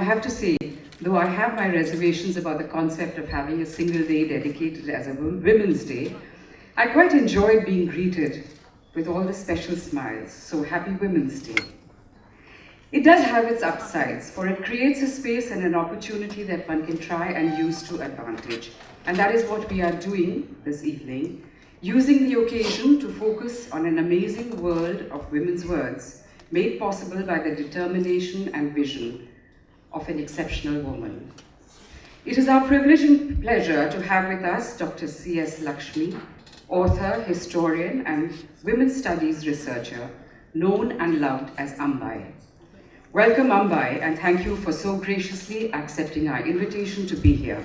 I have to say, though I have my reservations about the concept of having a single day dedicated as a Women's Day, I quite enjoyed being greeted with all the special smiles. So happy Women's Day. It does have its upsides, for it creates a space and an opportunity that one can try and use to advantage. And that is what we are doing this evening, using the occasion to focus on an amazing world of women's words, made possible by the determination and vision of an exceptional woman. It is our privilege and pleasure to have with us Dr.C.S.Lakshmi, author, historian, and women's studies researcher, known and loved as Ambai. Welcome, Ambai, and thank you for so graciously accepting our invitation to be here.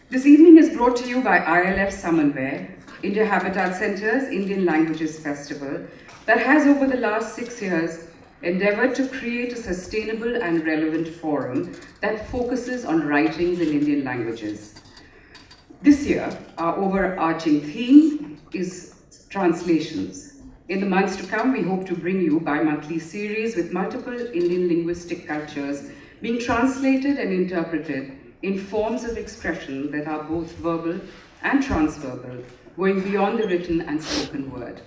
This evening is brought to you by ILF Samanvay, India Habitat Centre's Indian Languages Festival, that has over the last 6 years endeavored to create a sustainable and relevant forum that focuses on writings in Indian languages. This year, our overarching theme is translations. In the months to come, we hope to bring you bi-monthly series with multiple Indian linguistic cultures being translated and interpreted in forms of expression that are both verbal and transverbal, going beyond the written and spoken word.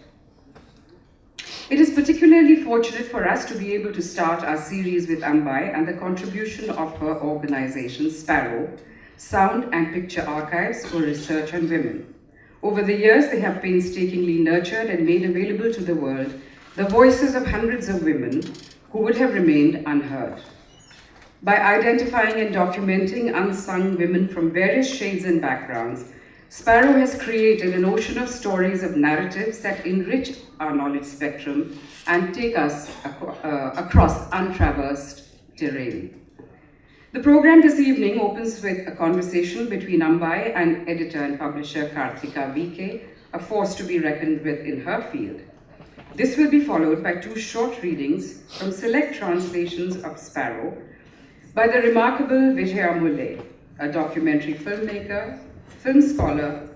It is particularly fortunate for us to be able to start our series with Ambai and the contribution of her organization, SPARROW, Sound and Picture Archives for Research on Women. Over the years, they have painstakingly nurtured and made available to the world the voices of hundreds of women who would have remained unheard. By identifying and documenting unsung women from various shades and backgrounds, SPARROW has created an ocean of stories of narratives that enrich our knowledge spectrum and take us across untraversed terrain. The program this evening opens with a conversation between Ambai and editor and publisher Karthika VK, a force to be reckoned with in her field. This will be followed by 2 short readings from select translations of SPARROW by the remarkable Vijaya Mulay, a documentary filmmaker, film scholar,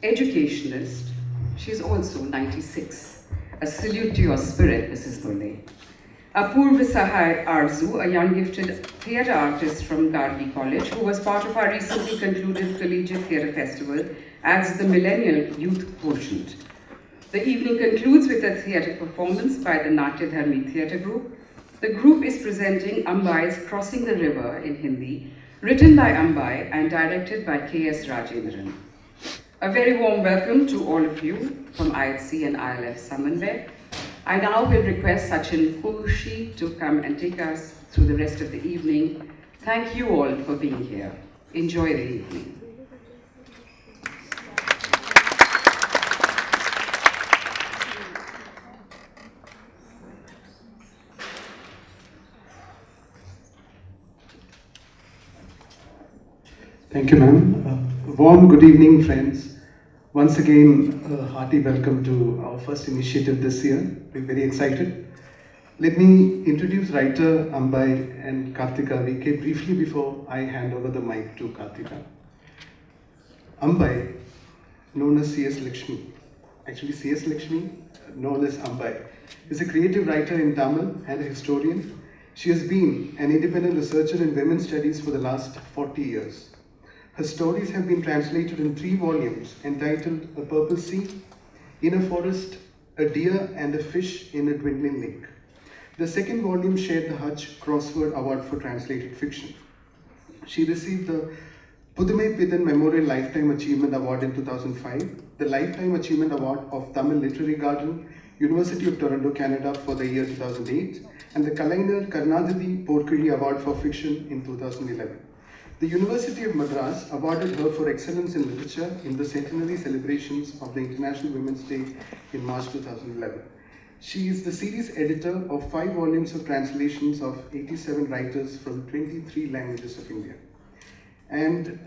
educationist. She's also 96. A salute to your spirit, Mrs. Mulay. Apoorva Sahay Aarzoo, a young gifted theatre artist from Gargi College, who was part of our recently concluded Collegiate Theatre Festival, adds the millennial youth quotient. The evening concludes with a theatre performance by the Natyadharmi Theatre group. The group is presenting Ambai's Crossing the River in Hindi, written by Ambai and directed by K.S. Rajendran. A very warm welcome to all of you from ILC and ILF Samanvay. I now will request Sachin Fushi to come and take us through the rest of the evening. Thank you all for being here. Enjoy the evening. Thank you, ma'am. Warm good evening, friends. Once again, a hearty welcome to our first initiative this year. We're very excited. Let me introduce writer Ambai and Karthika VK briefly before I hand over the mic to Karthika. Ambai, known as C.S.Lakshmi, actually C.S.Lakshmi, known as Ambai, is a creative writer in Tamil and a historian. She has been an independent researcher in women's studies for the last 40 years. Her stories have been translated in 3 volumes entitled A Purple Sea, In a Forest, A Deer and a Fish in a Dwindling Lake. The second volume shared the Hutch Crossword Award for Translated Fiction. She received the Pudumai Pithan Memorial Lifetime Achievement Award in 2005, the Lifetime Achievement Award of Tamil Literary Garden, University of Toronto, Canada for the year 2008, and the Kalainar Karnadati Porkari Award for Fiction in 2011. The University of Madras awarded her for excellence in literature in the centenary celebrations of the International Women's Day in March 2011. She is the series editor of 5 volumes of translations of 87 writers from 23 languages of India. And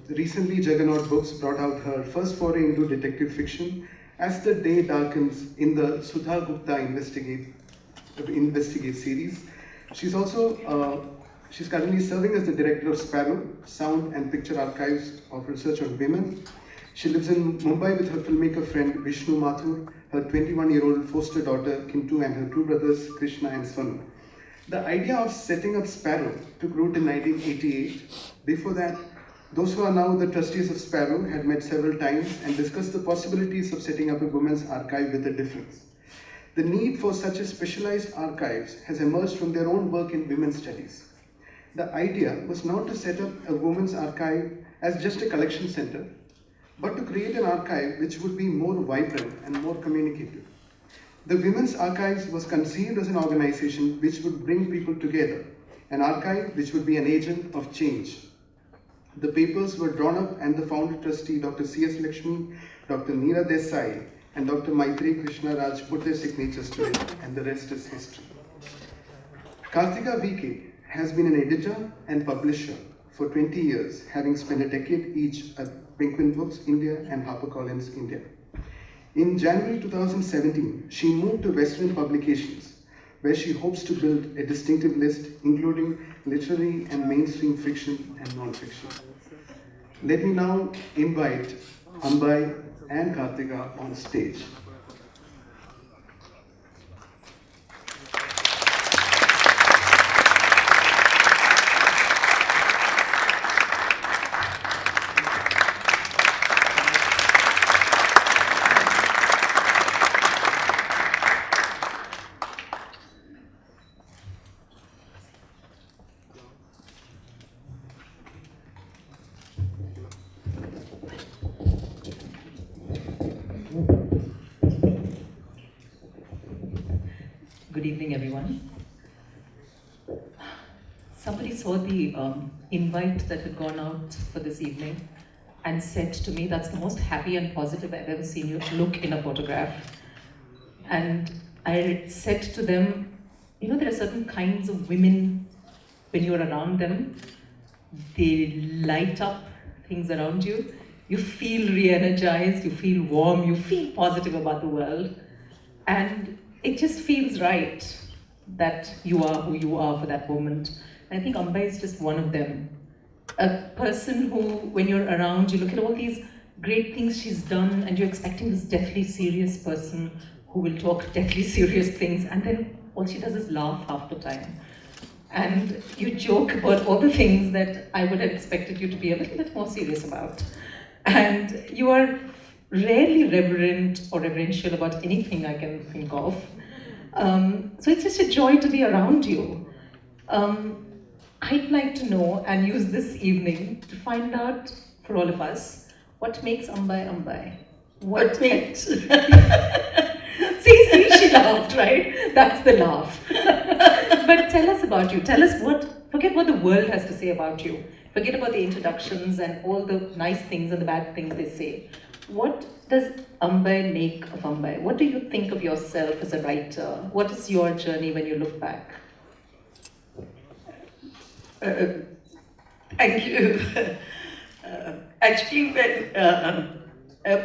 recently, Juggernaut Books brought out her first foray into detective fiction, As the Day Darkens, in the Sudha Gupta Investigate series. She's currently serving as the director of SPARROW, Sound and Picture Archives of Research on Women. She lives in Mumbai with her filmmaker friend Vishnu Mathur, her 21-year-old foster daughter Kintu, and her 2 brothers Krishna and Sonu. The idea of setting up SPARROW took root in 1988. Before that, those who are now the trustees of SPARROW had met several times and discussed the possibilities of setting up a women's archive with a difference. The need for such a specialized archives has emerged from their own work in women's studies. The idea was not to set up a women's archive as just a collection center, but to create an archive which would be more vibrant and more communicative. The Women's Archives was conceived as an organization which would bring people together, an archive which would be an agent of change. The papers were drawn up and the founder trustee Dr.C.S.Lakshmi, Dr. Neera Desai and Dr. Maitri Krishna Raj put their signatures to it, and the rest is history. Karthika VK has been an editor and publisher for 20 years, having spent a decade each at Penguin Books India and HarperCollins India. In January 2017, she moved to Western Publications, where she hopes to build a distinctive list including literary and mainstream fiction and non-fiction. Let me now invite Ambai and Karthika on stage. Good evening, everyone. Somebody saw the invite that had gone out for this evening and said to me, that's the most happy and positive I've ever seen you look in a photograph. And I said to them, you know, there are certain kinds of women, when you're around them, they light up things around you. You feel re-energized, you feel warm, you feel positive about the world. And it just feels right that you are who you are for that moment. And I think Ambai is just one of them. A person who, when you're around, you look at all these great things she's done and you're expecting this deathly serious person who will talk deathly serious things, and then all she does is laugh half the time. And you joke about all the things that I would have expected you to be a little bit more serious about. And you are rarely reverent or reverential about anything I can think of. So it's just a joy to be around you. I'd like to know and use this evening to find out for all of us what makes Ambai Ambai. What makes? see, she laughed, right? That's the laugh. But tell us about you. Tell us forget what the world has to say about you. Forget about the introductions and all the nice things and the bad things they say. What does Ambai make of Ambai? What do you think of yourself as a writer? What is your journey when you look back? Thank you. Actually, when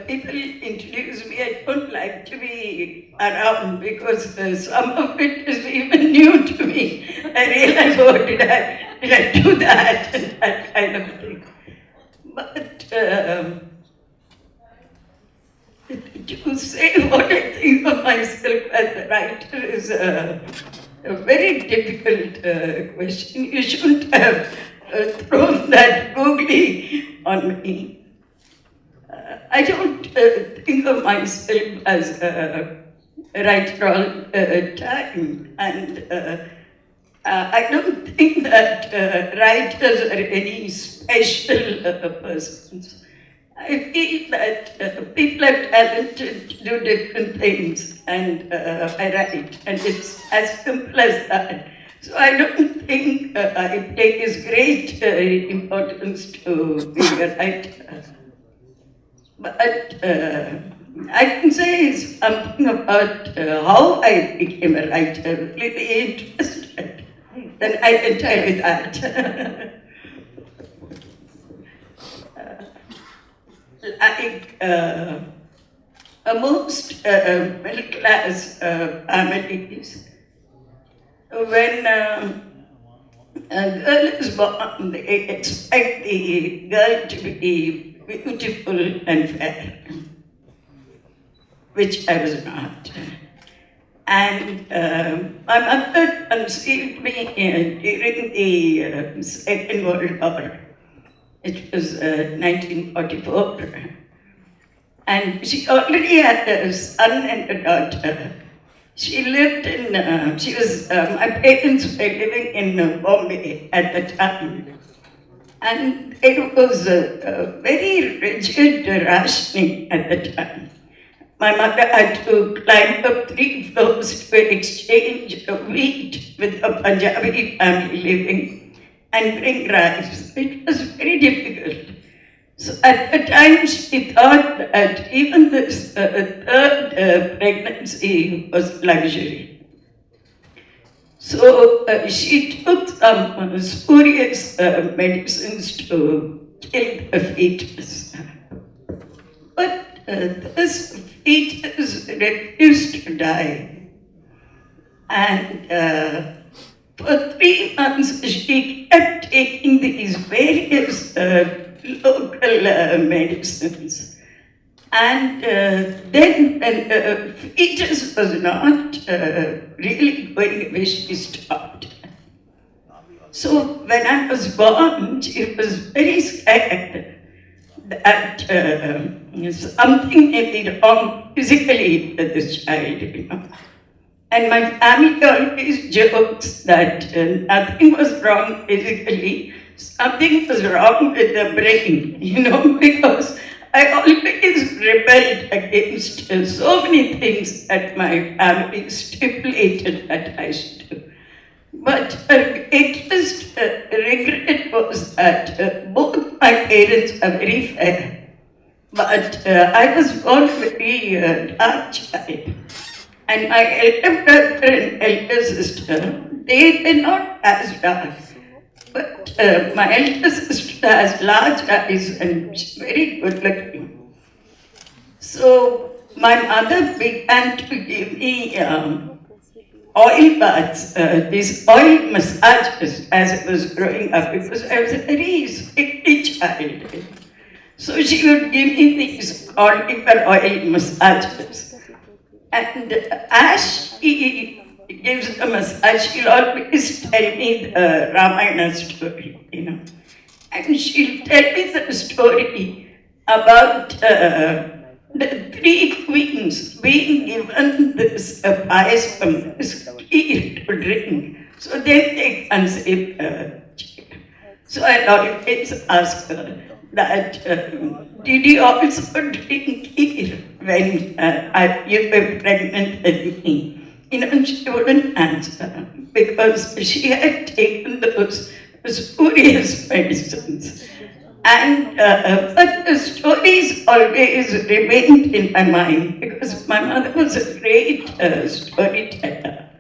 people introduce me, I don't like to be around because some of it is even new to me. I realize, oh, did I do that? And that kind of thing. But to say what I think of myself as a writer is a very difficult question. You shouldn't have thrown that googly on me. I don't think of myself as a writer all the time, and I don't think that writers are any special persons. I feel that people are talented to do different things, and I write, and it's as simple as that. So I don't think I take this great importance to being a writer. But I can say something about how I became a writer. Really interested, then I can tell you that. Like most middle-class families, when a girl is born, they expect the girl to be beautiful and fair, which I was not. And my mother conceived me during the Second World War. It was 1944. And she already had a son and a daughter. She lived in, my parents were living in Bombay at the time. And it was a very rigid rationing at the time. My mother had to climb up 3 floors to exchange wheat with a Punjabi family living and bring rice. It was very difficult. So at the time she thought that even this third pregnancy was luxury. So she took some spurious medicines to kill the fetus. But this fetus refused to die. And for 3 months she kept taking these various local medicines. And then when the fetus was not really going away, she stopped. So when I was born, she was very scared that something may be wrong physically with this child, you know. And my family always jokes that nothing was wrong physically, something was wrong with the brain, you know, because I always rebelled against so many things that my family stipulated that I should do. But the greatest regret was that both my parents are very fair, but I was born a very dark child. And my elder brother and elder sister, they were not as dark. But my elder sister has large eyes and she's very good looking. So my mother began to give me oil baths, these oil massages as I was growing up, because I was a very sickly child. So she would give me these cauliflower oil massages. And as she gives a massage, she'll always tell me the Ramayana story, you know. And she'll tell me the story about the 3 queens being given this payasam, this kheer to drink. So then they conceive So I always ask her that, did you also drink kheer when you were pregnant with me? You know, she wouldn't answer because she had taken those spurious medicines. And but the stories always remained in my mind because my mother was a great storyteller.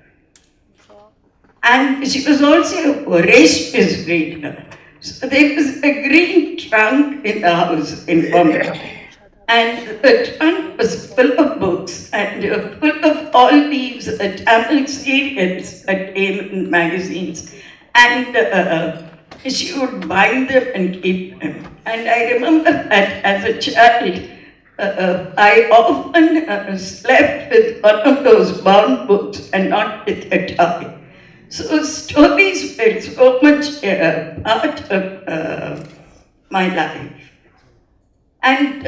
And she was also a voracious reader. So there was a green trunk in the house in Bombay. And the trunk was full of books and full of all these Tamil serials that came in magazines. And she would bind them and keep them. And I remember that as a child, I often slept with one of those bound books and not with a toy. So stories were so much part of my life. And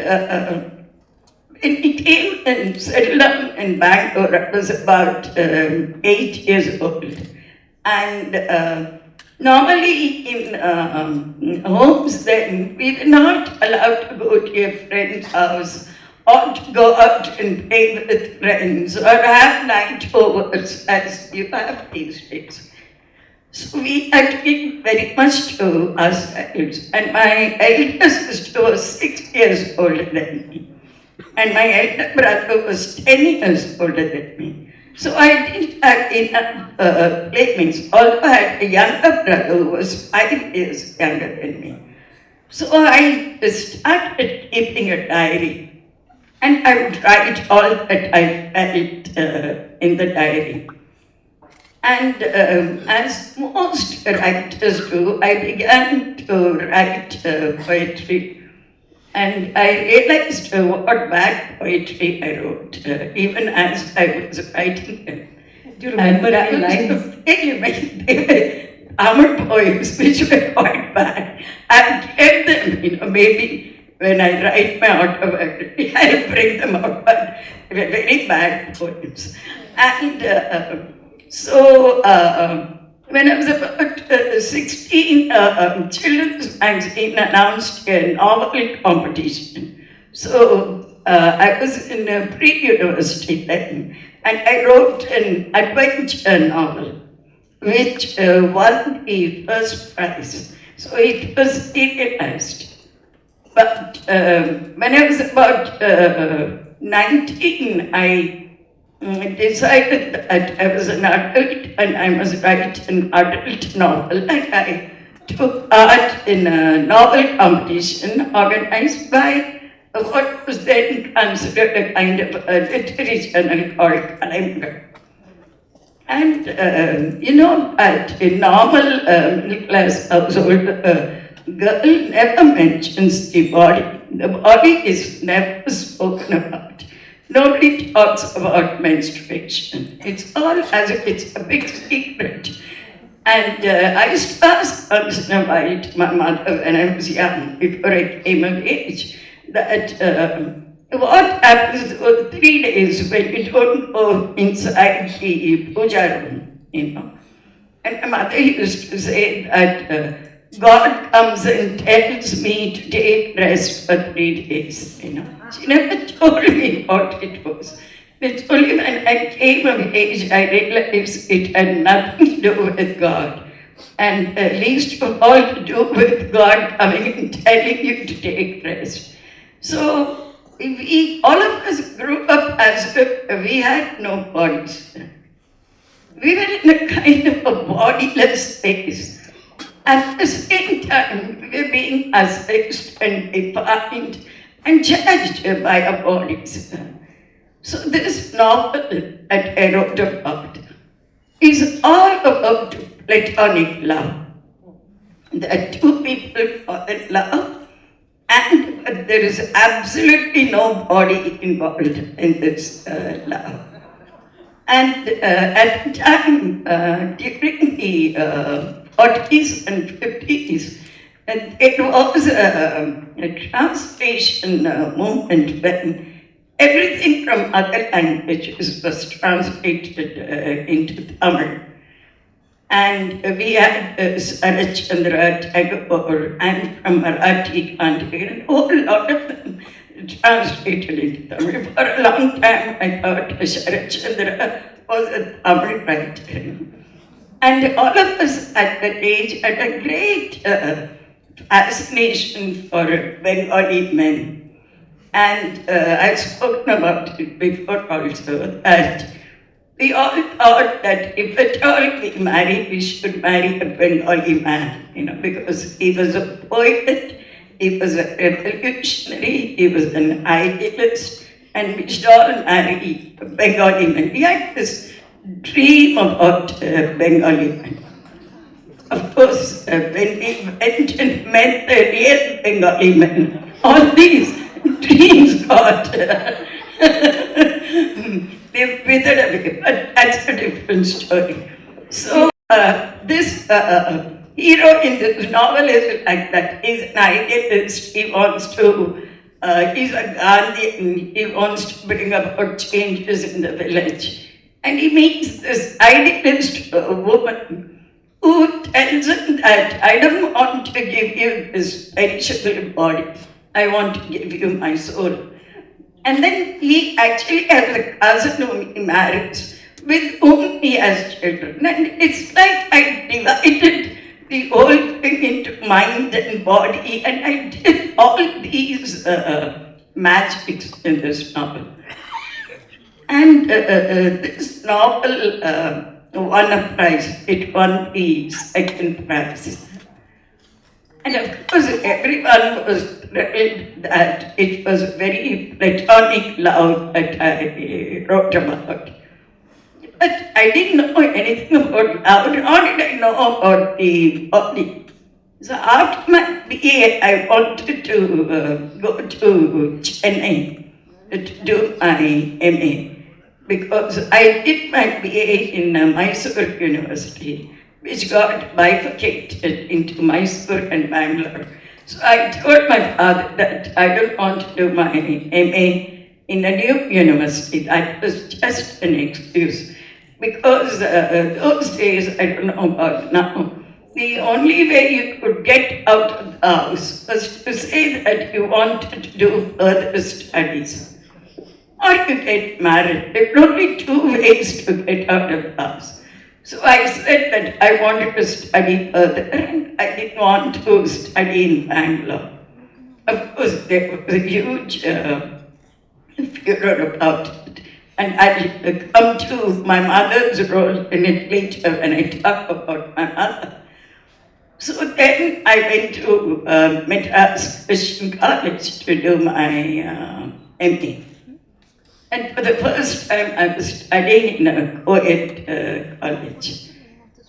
when we came and settled down in Bangalore, I was about 8 years old. And normally in homes then, we were not allowed to go to a friend's house or to go out and play with friends or have night overs as you have these days. So we had to be very much to ourselves. And my elder sister was 6 years older than me. And my elder brother was 10 years older than me. So I didn't have enough playmates, although I had a younger brother who was 5 years younger than me. So I started keeping a diary. And I would write all that I felt in the diary. And as most writers do, I began to write poetry. And I realized what bad poetry I wrote, even as I was writing them. Do you remember any lines? They were Tamil poems, which were quite bad. I've kept them, maybe when I write my autobiography, I'll bring them out, but they were very bad poems. And so, when I was about 16, Children's Magazine announced a novel competition. So, I was in a pre-university then, and I wrote an adventure novel, which won the first prize. So it was serialized. But when I was about 19, I decided that I was an adult and I must write an adult novel. And I took part in a novel competition organized by what was then considered a kind of a literary journal called Kalimga. And at a normal middle class household, girl never mentions the body. The body is never spoken about. Nobody talks about menstruation. It's all as if it's a big secret. And I used to ask once in a while to my mother when I was young, before I came of age, that what happens for 3 days when you don't go inside the puja room, And my mother used to say that God comes and tells me to take rest for 3 days, She never told me what it was. It's only when I came of age I realized it had nothing to do with God. And least of all to do with God coming and telling you to take rest. So, all of us grew up as if we had no bodies. We were in a kind of a bodiless space. At the same time, we were being assessed and defined and judged by our bodies. So this novel that I wrote about is all about platonic love. The two people fall in love, and there is absolutely no body involved in this love. And at the time, during the 40s and 50s, it was a translation movement when everything from other languages was translated into Tamil. And we had Rajendran Tagore and from Marathi country, and a whole lot of them translated into Tamil. For a long time, I thought Rajendran was a Tamil writer. And all of us at that age had a great fascination for Bengali men. And I've spoken about it before also, that we all thought that if at all we marry, we should marry a Bengali man, because he was a poet, he was a revolutionary, he was an idealist, and we should all marry a Bengali man. We had this dream about Bengali men. Of course, when we went and met the real Bengali men, all these dreams got they withered away, but that's a different story. So this hero in this novel is like that. He's an idealist. He wants to, he's a Gandhian. He wants to bring about changes in the village. And he meets this idealist woman who tells him that I don't want to give you this perishable body. I want to give you my soul. And then he actually has a cousin whom he marries, with whom he has children. And it's like I divided the whole thing into mind and body, and I did all these magics in this novel. And this novel won a prize. It won the second prize. And of course, everyone was thrilled that it was very platonic love that I wrote about. But I didn't know anything about love, nor did I know about the body. So after my BA, I wanted to go to Chennai to do my MA because I did my BA in Mysore University, which got bifurcated into Mysore and Bangalore. So I told my father that I don't want to do my MA in a new university. That was just an excuse. Because those days, I don't know about now, the only way you could get out of the house was to say that you wanted to do further studies. Or you get married. There were only two ways to get out of the house. So I said that I wanted to study further and I didn't want to study in Bangalore. Of course, there was a huge furor about it. And I'll come to my mother's role in it later when I talk about my mother. So then I went to Madras Christian College to do my MA. And for the first time I was studying in a co-ed college.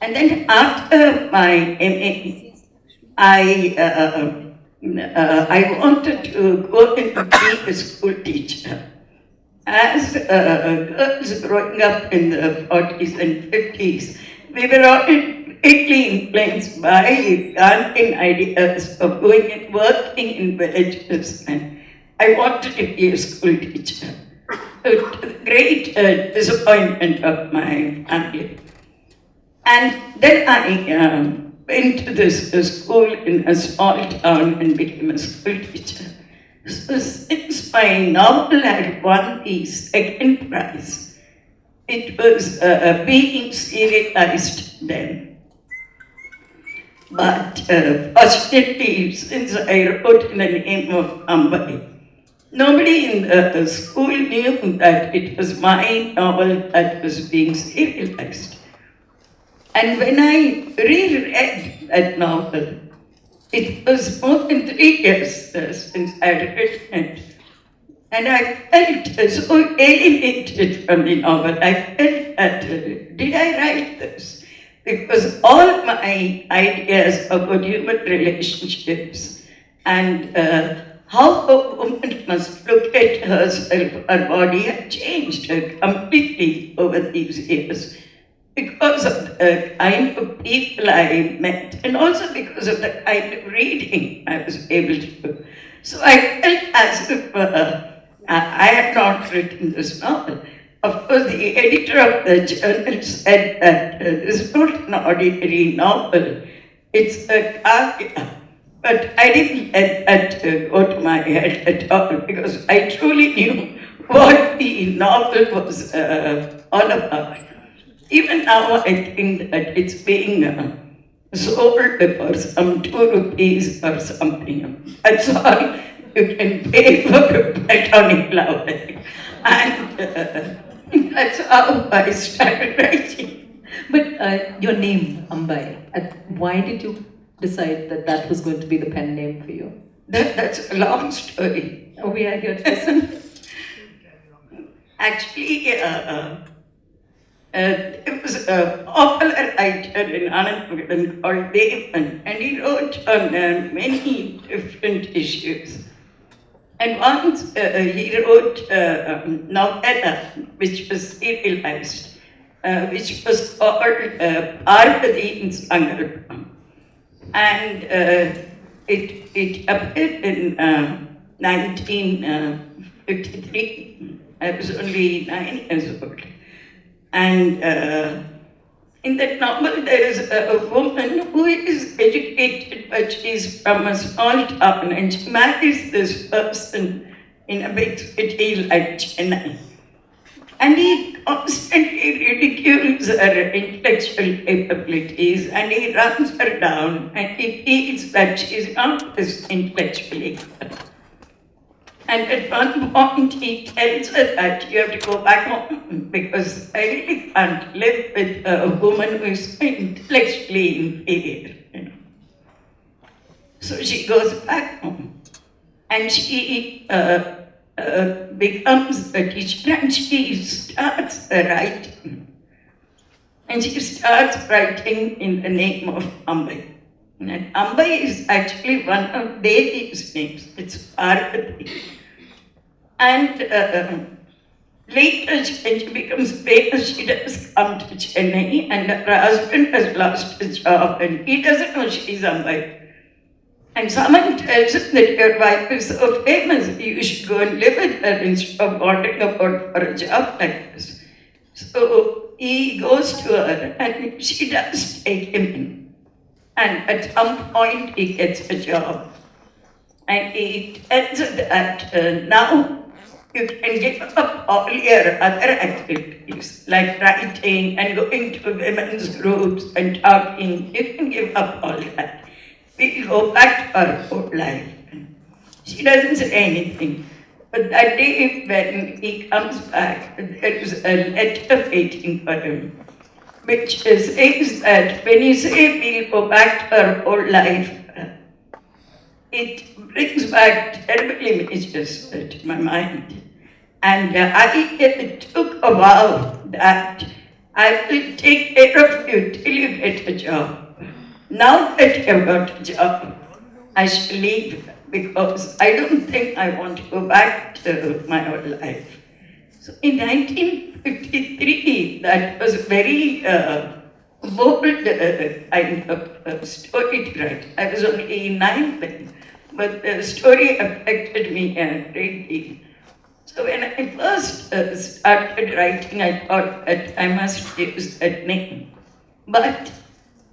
And then after my MA, I wanted to go and be a school teacher. As girls growing up in the 40s and 50s, we were all greatly influenced by Gandhian ideas of going and working in villages. And I wanted to be a school teacher. To the great disappointment of my family. And then I went to this school in a small town and became a school teacher. So since my novel had won the second prize, it was being serialized then. But fortunately, since I wrote in the name of Ambai, nobody in the school knew that it was my novel that was being serialized. And when I reread that novel, it was more than 3 years since I had written it. And I felt so alienated from the novel. I felt that, did I write this? Because all my ideas about human relationships and how a woman must look at herself, her body had changed completely over these years. Because of the kind of people I met, and also because of the kind of reading I was able to do. So I felt as if I had not written this novel. Of course, the editor of the journal said that this is not an ordinary novel, it's a kavya. But I didn't let that go to my head at all, because I truly knew what the novel was all about. Even now, I think that it's being sold for some 2 rupees or something. That's all you can pay for a platonic love. And that's how I started writing. But your name, Ambai, why did you decide that that was going to be the pen name for you? That's a long story. Oh, we are here to listen. Actually, there was a popular writer in Anand called Devan, and he wrote on many different issues. And once he wrote novella, which was serialized, which was called Parvati in Sangalpam. And it appeared in 1953. I was only 9 years old. And in that novel, there is a woman who is educated, but she's from a small town, and she marries this person in a big city like Chennai. And he constantly ridicules her intellectual capabilities, and he runs her down, and he feels that she's not this intellectually. And at one point he tells her that you have to go back home because I really can't live with a woman who is intellectually inferior. You know. So she goes back home and she becomes a teacher and she starts writing. And she starts writing in the name of Ambai. And Ambai is actually one of Devi's names. It's Parvati. And later, when she becomes famous, she does come to Chennai, and her husband has lost his job, and he doesn't know she's Ambai. And someone tells him that your wife is so famous, you should go and live with her instead of wandering about for a job like this. So he goes to her, and she does take him in. And at some point, he gets a job. And he tells her that now you can give up all your other activities, like writing and going to women's groups and talking. You can give up all that. We go back to our old life. She doesn't say anything. But that day when he comes back, there is a letter waiting for him, which says that when you say we'll go back to our old life, it brings back terrible images to my mind. And I took a vow that I will take care of you till you get a job. Now that you've got a job, I shall leave because I don't think I want to go back to my old life. So in 1953, that was a very bold kind of story to write. I was only 9 then, but the story affected me a great deal. So when I first started writing, I thought that I must use that name. But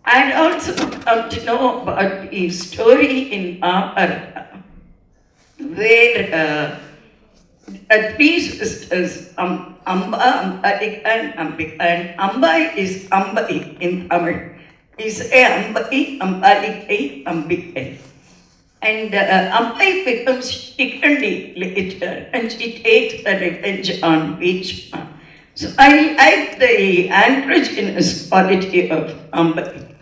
I had also come to know about the story in Mahabharata, where three sisters, Amba, Ambalika, and Ambika. And Ambai is Ambai in Tamil. We say Ambai, Ambalikai, Ambikai. And Ambai becomes Shikandi later, and she takes a revenge on Bhishma. So I like the androgynous quality of Ambai.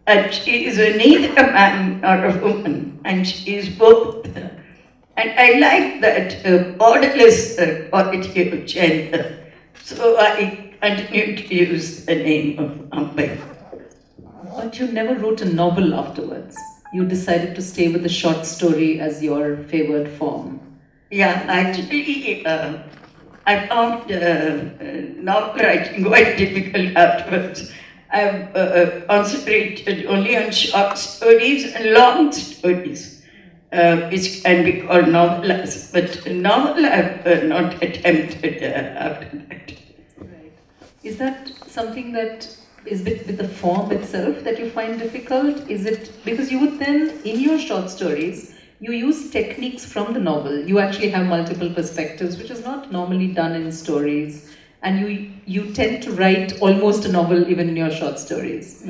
And she is neither a man nor a woman, and she is both. And I like that borderless quality of gender. So I continue to use the name of Ambai. But you never wrote a novel afterwards. You decided to stay with the short story as your favored form. Yeah, actually, I found novel writing quite difficult afterwards. I've concentrated only on short stories and long stories, which can be called novelas, but novel I've not attempted after that. Right. Is that something that is with the form itself that you find difficult? Is it because you would then, in your short stories, you use techniques from the novel. You actually have multiple perspectives, which is not normally done in stories. And you tend to write almost a novel even in your short stories.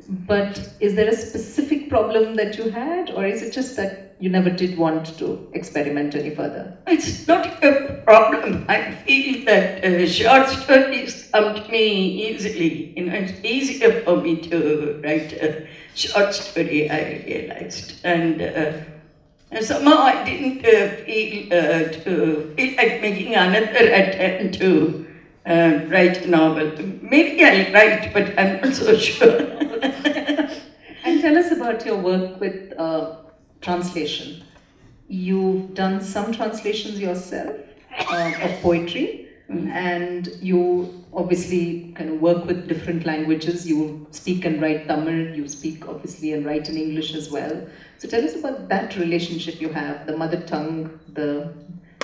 But is there a specific problem that you had, or is it just that you never did want to experiment any further? It's not a problem. I feel that short stories come to me easily. It's easier for me to write a short story, I realized. And somehow I didn't feel like making another attempt to write a novel. Maybe I'll write, but I'm not so sure. And tell us about your work with translation. You've done some translations yourself of poetry, and you obviously kind of work with different languages. You speak and write Tamil, you speak obviously and write in English as well. So tell us about that relationship you have, the mother tongue, the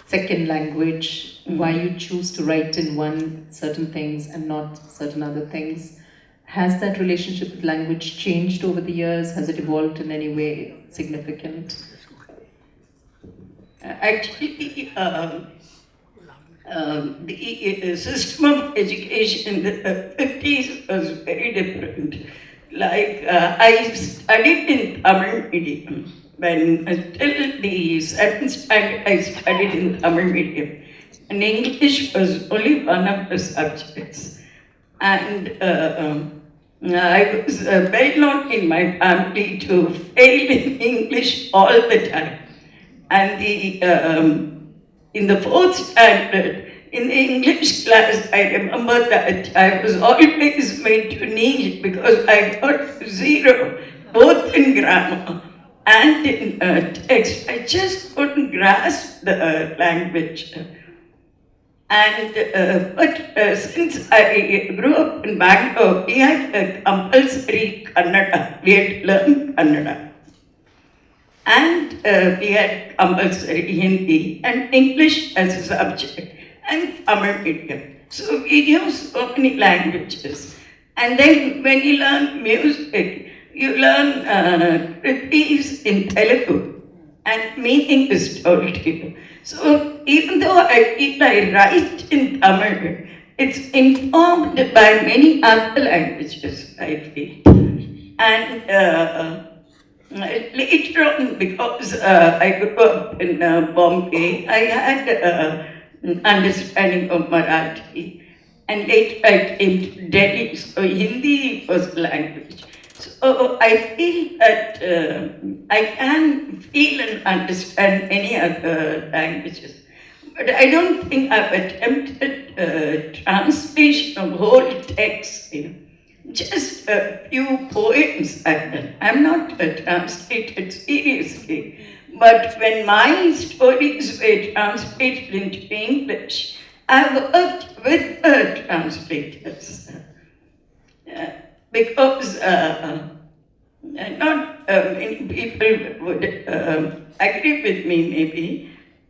second language, why you choose to write in one certain things and not certain other things. Has that relationship with language changed over the years? Has it evolved in any way significant? Actually, the system of education in the 50s was very different. Like, I studied in Tamil medium. When till the 7th standard, I studied in Tamil medium. And English was only one of the subjects. And I was well known in my family to fail in English all the time. And in the 4th standard, in the English class, I remember that I was always made to kneel because I got 0 both in grammar and in text. I just couldn't grasp the language. And but since I grew up in Bangalore, we had a compulsory Kannada. We had to learn Kannada. And we had compulsory Hindi and English as a subject and Tamil medium. So we knew so many languages. And then when you learn music, you learn kritis in Telugu and meaning is told to you. So even though I feel I write in Tamil, it's informed by many other languages, I feel. And later on, because I grew up in Bombay, I had an understanding of Marathi. And later I came to Delhi, so Hindi was language. So I feel that I can feel and understand many other languages. But I don't think I've attempted translation of whole text, just a few poems I've done. I'm not translated seriously. But when my stories were translated into English, I worked with translators. Because not many people would agree with me maybe,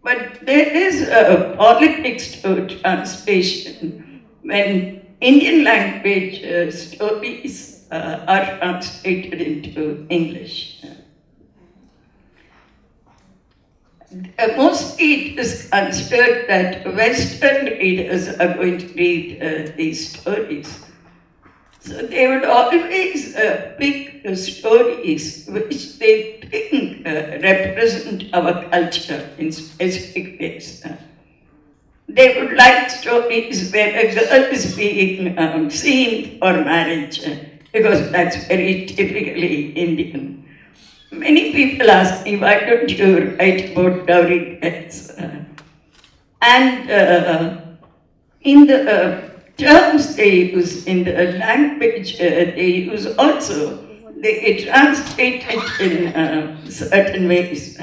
but there is a politics to translation when Indian language stories are translated into English. Mostly it is considered that Western readers are going to read these stories. So they would always pick stories which they think represent our culture in specific ways. They would like stories where a girl is being seen for marriage, because that's very typically Indian. Many people ask me, why don't you write about dowry deaths? And in the terms they use, in the language they use also, they translate it in certain ways.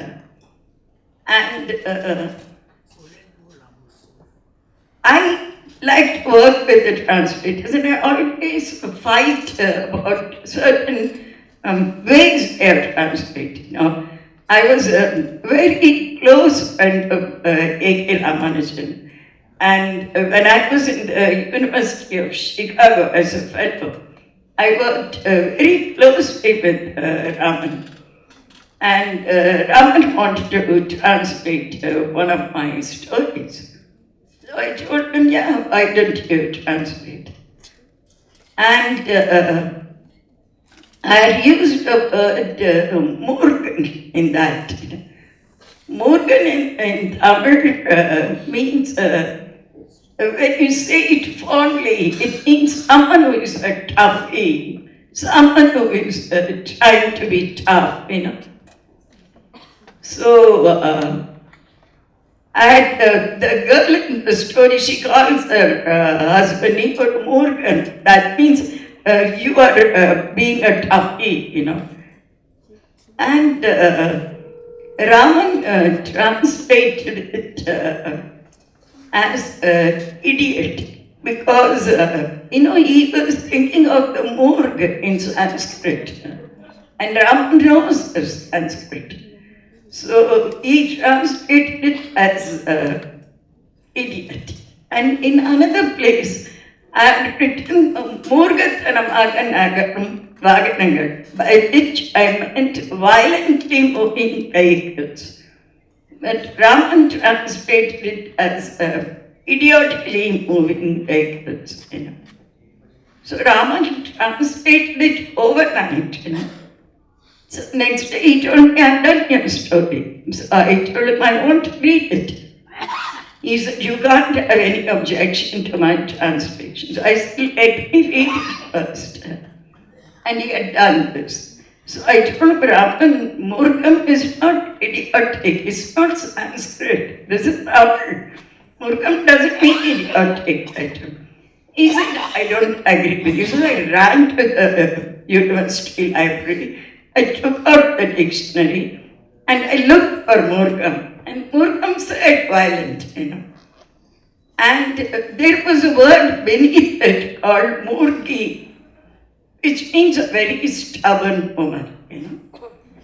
And I like to work with the translators, and I always fight about certain ways they are translated. Now, I was a very close friend of A.K. Ramanujan, and when I was in the University of Chicago as a fellow, I worked very closely with Raman. And Raman wanted to translate one of my stories. So I told him, yeah, why don't you translate? And I had used the word Morgan in that. Morgan in Tamil means, when you say it fondly, it means someone who is a toughie, someone who is trying to be tough, So, I had the girl in the story, she calls her husband, he called Morgan. That means you are being a toughie, And Raman translated it as idiot, because, he was thinking of the morgue in Sanskrit. And Raman knows the Sanskrit. So he translated it as idiot. And in another place, I had written Morgathanam Aganagaram Vaganangal, by which I meant violently moving vehicles. But Raman translated it as idiotically moving vehicles. So Raman translated it overnight. So next day he told me, I've done your story. So I told him, I want to read it. He said, you can't have any objection to my translation. So I said, let me read it first. And he had done this. So I told him, Raman, Murgam is not idiotic, it's not Sanskrit. This is Tamil. Murgam doesn't mean idiotic. He said, I don't agree with you. So I ran to the university library I took out the dictionary and I looked for Murgam. And Murgam said violent, And there was a word beneath it called Murgi, which means a very stubborn woman,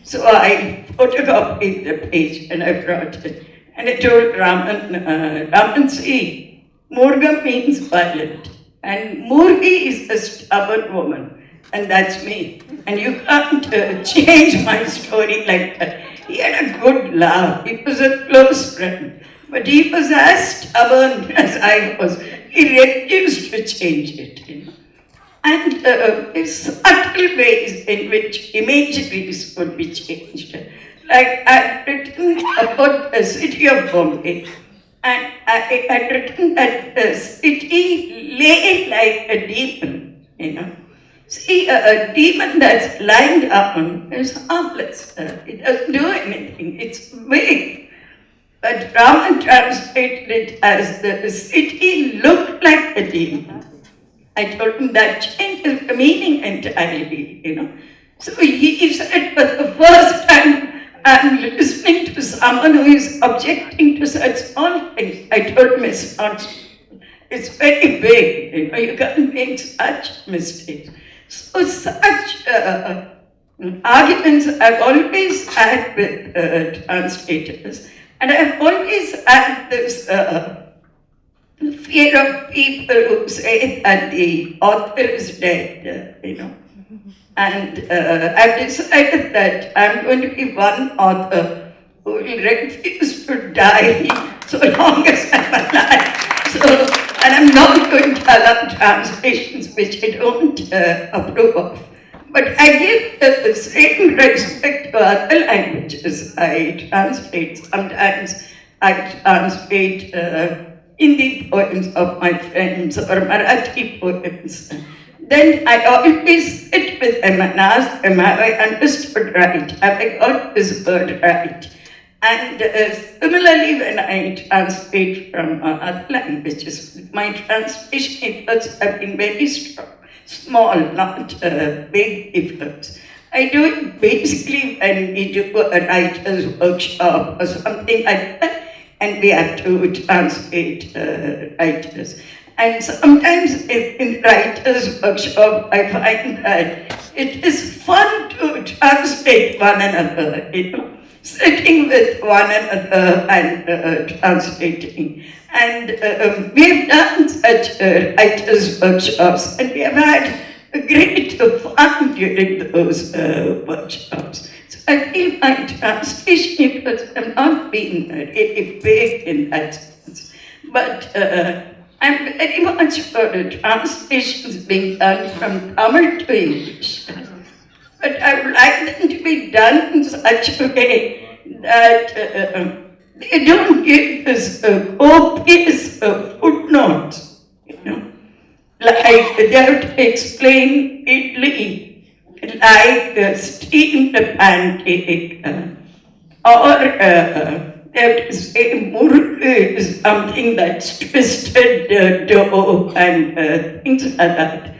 So I photocopied the page and I brought it. And I told Raman, see, Murgam means violent. And Murgi is a stubborn woman. And that's me. And you can't change my story like that. He had a good laugh. He was a close friend. But he was as stubborn as I was. He refused to change it. And there's subtle ways in which imageries could be changed. Like I'd written about the city of Bombay. And I had written that the city lay like a demon, See, a demon that's lying down is harmless. It doesn't do anything. It's vague. But Raman translated it as the city looked like a demon. I told him that changes the meaning entirely, So he said, for the first time, I'm listening to someone who is objecting to such small things. I told him it's very vague, you can't make such mistakes. So such arguments I've always had with translators, and I've always had this fear of people who say that the author is dead, And I've decided that I'm going to be one author who will refuse to die so long as I'm alive. And I'm not going to allow translations which I don't approve of. But I give the same respect to other languages. I translate. Sometimes I translate Hindi poems of my friends or Marathi poems. Then I always sit with them and ask them, have I understood right? Have I got this word right? And similarly, when I translate from other languages, my translation efforts have been very strong, small, not big efforts. I do it basically when we do a writer's workshop or something like that, and we have to translate writers. And sometimes in writer's workshop, I find that it is fun to translate one another, sitting with one another and translating. And we've done such writers' workshops, and we have had a great fun during those workshops. So I feel my translation have not been really big in that sense. But I'm very much for translations being done from Tamil to English. But I would like them to be done in such a way that they don't give us copious footnotes, Like they have to explain idli like steamed pancake, or they have to say muruk is something that's twisted dough and things like that.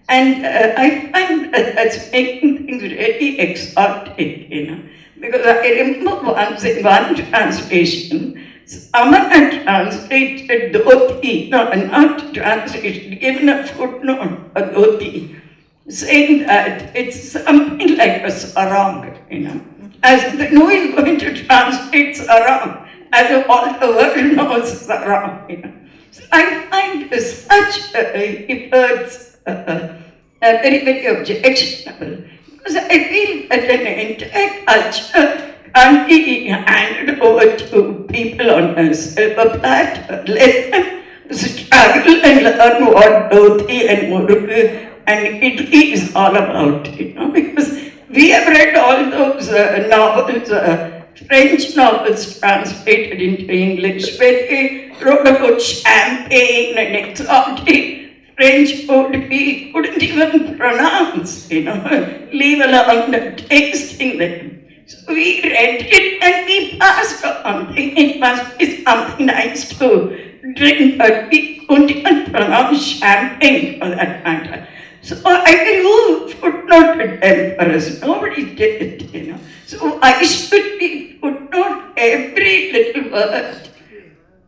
And I find that that's making things really exotic, Because I remember once in one translation, someone had translated dhoti, not translated, given a footnote for dhoti, saying that it's something like a sarong, As if no one is going to translate sarong, as if all the world knows sarong, So I find such efforts very, very objectionable. Because I feel that an entire culture can't be handed over to people on a silver platter. Let them struggle and learn what dhoti and muruk and idli is all about, Because we have read all those novels, French novels translated into English, where they wrote about champagne and exotic French food we couldn't even pronounce, leave alone tasting them. So we read it and we passed on, thinking it must be something nice to drink, but we couldn't even pronounce champagne for that matter. So I grew footnoted emperors. Nobody did it, you know. So I should be footnote every little word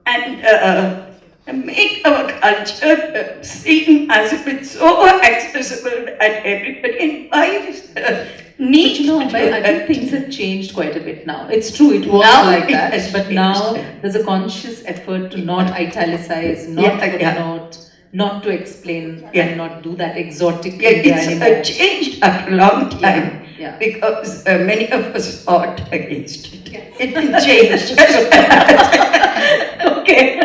and make our culture seem as if it's so accessible that everybody can buy need. But you know, I think things have changed quite a bit now. It's true, it was Now like it that, has but changed. now there's a conscious effort to not italicize, not footnote, not to explain, and not do that exotic India anymore. It's changed after a long time Yeah. because many of us fought against it. Yes. It changed. Okay.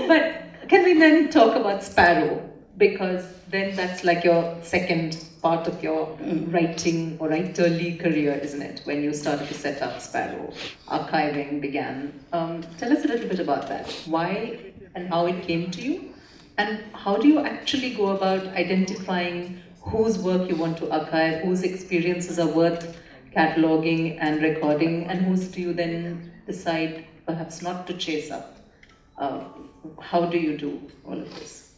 But can we then talk about SPARROW? Because then that's like your second part of your writing or writerly career, isn't it? When you started to set up SPARROW, archiving began. Tell us a little bit about that. Why and how it came to you? And how do you actually go about identifying whose work you want to archive, whose experiences are worth cataloging and recording, and whose do you then decide perhaps not to chase up? How do you do all of this?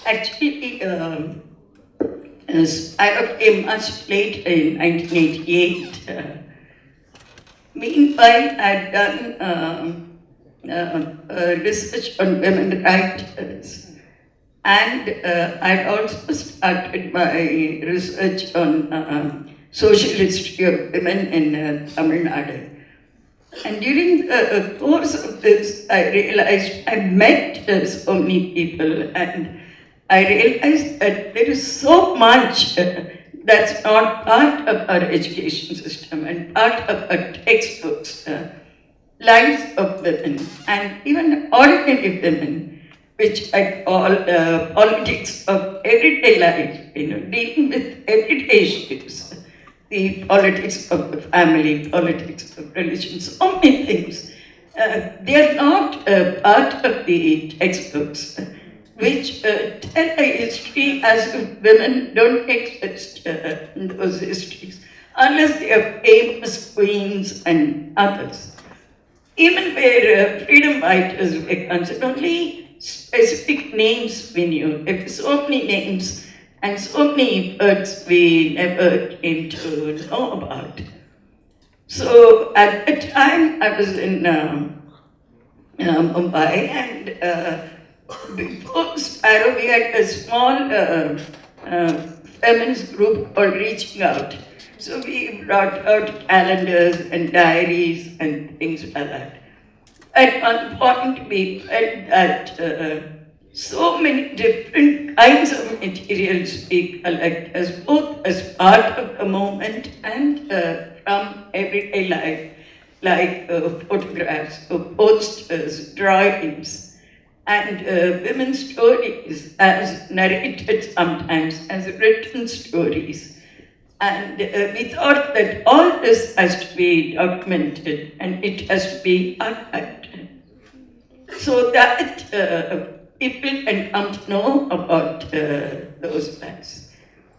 Actually, SPARROW came much later in 1988. Meanwhile, I'd done research on women writers, and I'd also started my research on social history of women in Tamil Nadu. And during the course of this, I realized I met so many people, and I realized that there is so much that's not part of our education system and part of our textbooks. Lives of women, and even ordinary women, which I call politics of everyday life, you know, dealing with everyday issues, the politics of the family, politics of religion, so many things. They are not part of the textbooks, which tell a history as if women don't exist in those histories, unless they are famous queens and others. Even where freedom fighters were concerned, only specific names we knew. There were so many names and so many words we never came to know about. So at the time I was in Mumbai, and before SPARROW we had a small feminist group called Reaching Out. So we brought out calendars and diaries and things like that. At one point we felt that so many different kinds of materials we collect as both as part of the moment and from everyday life, like photographs, posters, drawings, and women's stories as narrated sometimes, as written stories. And we thought that all this has to be documented and it has to be archived, so that people can come to know about those facts.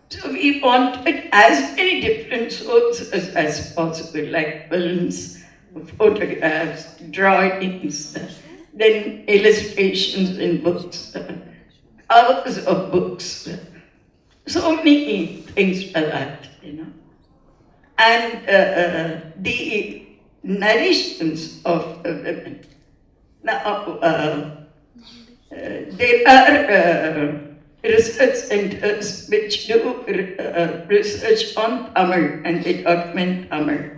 So we wanted as many different sources as possible, like films, photographs, drawings, then illustrations in books, covers of books, so many things like that, you know. And the narrations of women. Now, there are research centers which do research on Tamil and they document Tamil.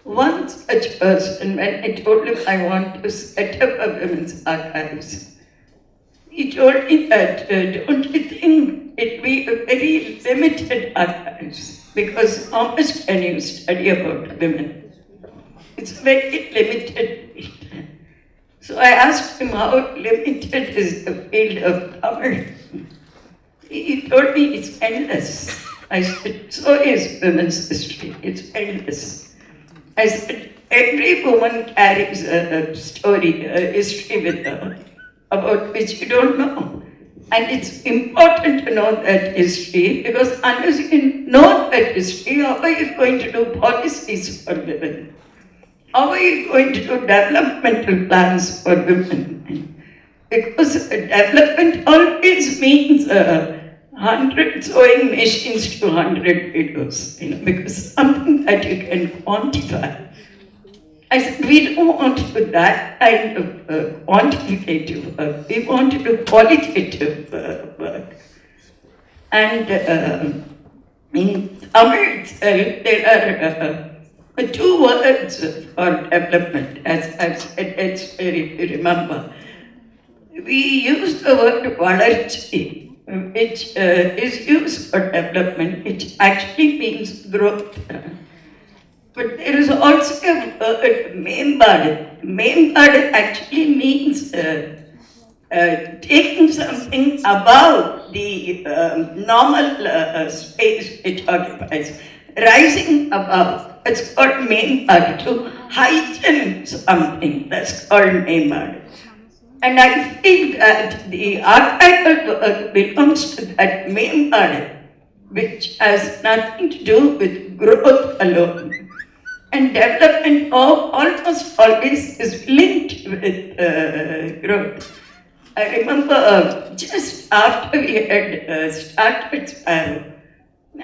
One such person, when I told him I want to set up a women's archives, he told me that don't you think it be a very limited archives, because how much can you study about women? It's very limited. So I asked him how limited is the field of Tamil. He told me it's endless. I said, so is women's history, it's endless. I said, every woman carries a story, a history with her, about which you don't know. And it's important to know that history, because unless you know that history, how are you going to do policies for women? How are you going to do developmental plans for women? Because development always means 100 sewing machines to 100 widows, because something that you can quantify. I said, we don't want to do that kind of quantitative work. We want to do qualitative work. And in Tamil itself, there are 2 words for development, as I've said, if you remember. We use the word valarchi, which is used for development, which actually means growth. But there is also a word, membadu. Membadu actually means taking something above the normal space it occupies, rising above. It's called membadu. To heighten something, that's called membadu. And I feel that the archival work belongs to that membadu, which has nothing to do with growth alone. And development almost always is linked with growth. I remember just after we had started SPARROW,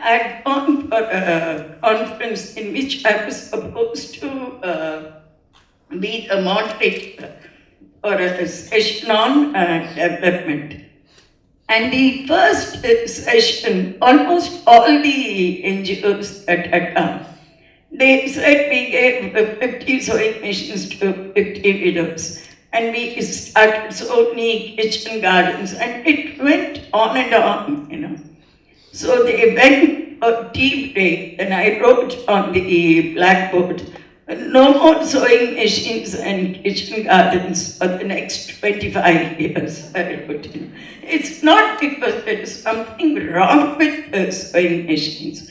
I had gone for a conference in which I was supposed to be the moderator for a session on development. And the first session, almost all the NGOs that had come, they said we gave 50 sewing machines to 50 widows. And we started so many kitchen gardens, and it went on and on, So they went for tea break, and I wrote on the blackboard, no more sewing machines and kitchen gardens for the next 25 years, I wrote. It's not because there is something wrong with sewing machines.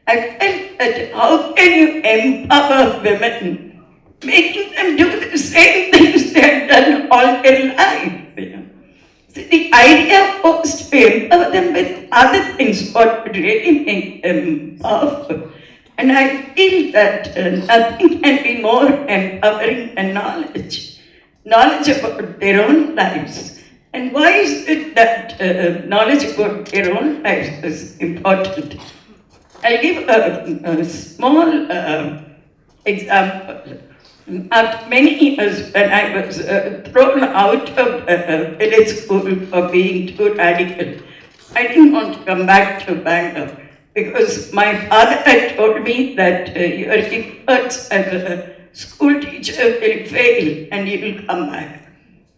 I felt that how can you empower women, making them do the same things they have done all their life? So the idea was to empower them with other things, what would really make them powerful. And I feel that nothing can be more empowering than knowledge. Knowledge about their own lives. And why is it that knowledge about their own lives is important? I'll give a small example. After many years, when I was thrown out of village school for being too radical, I didn't want to come back to Bangalore because my father had told me that your efforts as a school teacher will fail and you will come back.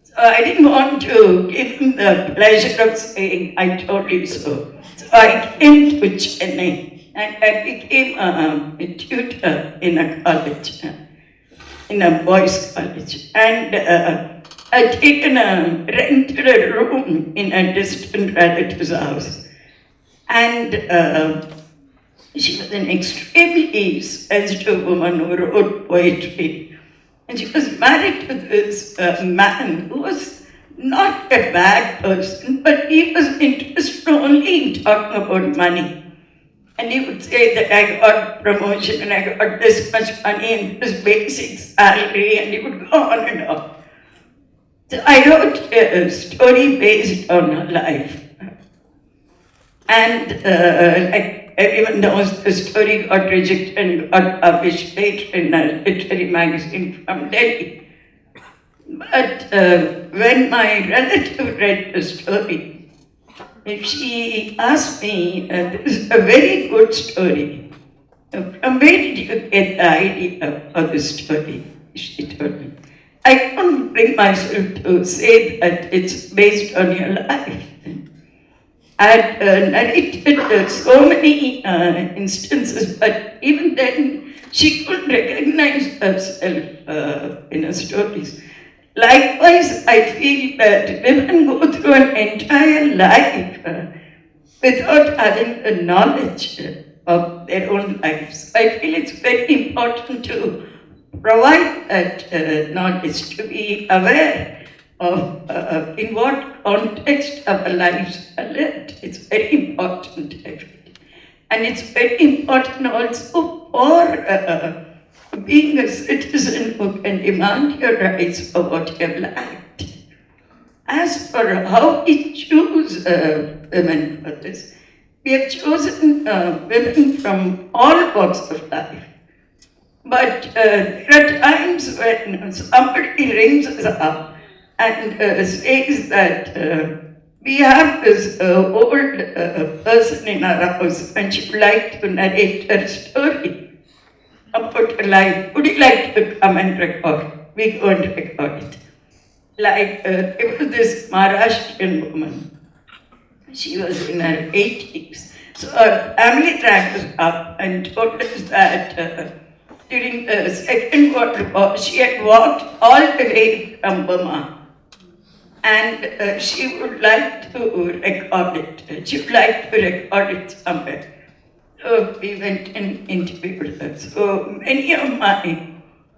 So I didn't want to give him the pleasure of saying, I told you so. So I came to Chennai and I became a tutor in a college. In a boys' college, and I'd taken rented a room in a distant relative's house, and she was an extremely sensitive woman who wrote poetry, and she was married to this man who was not a bad person, but he was interested only in talking about money. And he would say that I got promotion and I got this much money and this basic salary, and he would go on and on. So I wrote a story based on her life. And like everyone knows, the story got rejected and got published later in a literary magazine from Delhi. But when my relative read the story, she asked me, this is a very good story. From where did you get the idea of the story? She told me. I couldn't bring myself to say that it's based on your life. I had narrated so many instances, but even then she couldn't recognize herself in her stories. Likewise, I feel that women go through an entire life without having the knowledge of their own lives. I feel it's very important to provide that knowledge, to be aware of in what context our lives are lived. It's very important, I feel. And it's very important also for being a citizen who can demand your rights for what you have lacked. as for how we choose women for this, we have chosen women from all walks of life. But there are times when somebody rings us up and says that we have this old person in our house and she would like to narrate her story about her life. Would you like to come and record? We go and record it. Like, there was this Maharashtrian woman. She was in her 80s. So her family dragged us up and told us that during the Second World War, she had walked all the way from Burma. And she would like to record it. She would like to record it somewhere. So we went and interviewed her. So many of my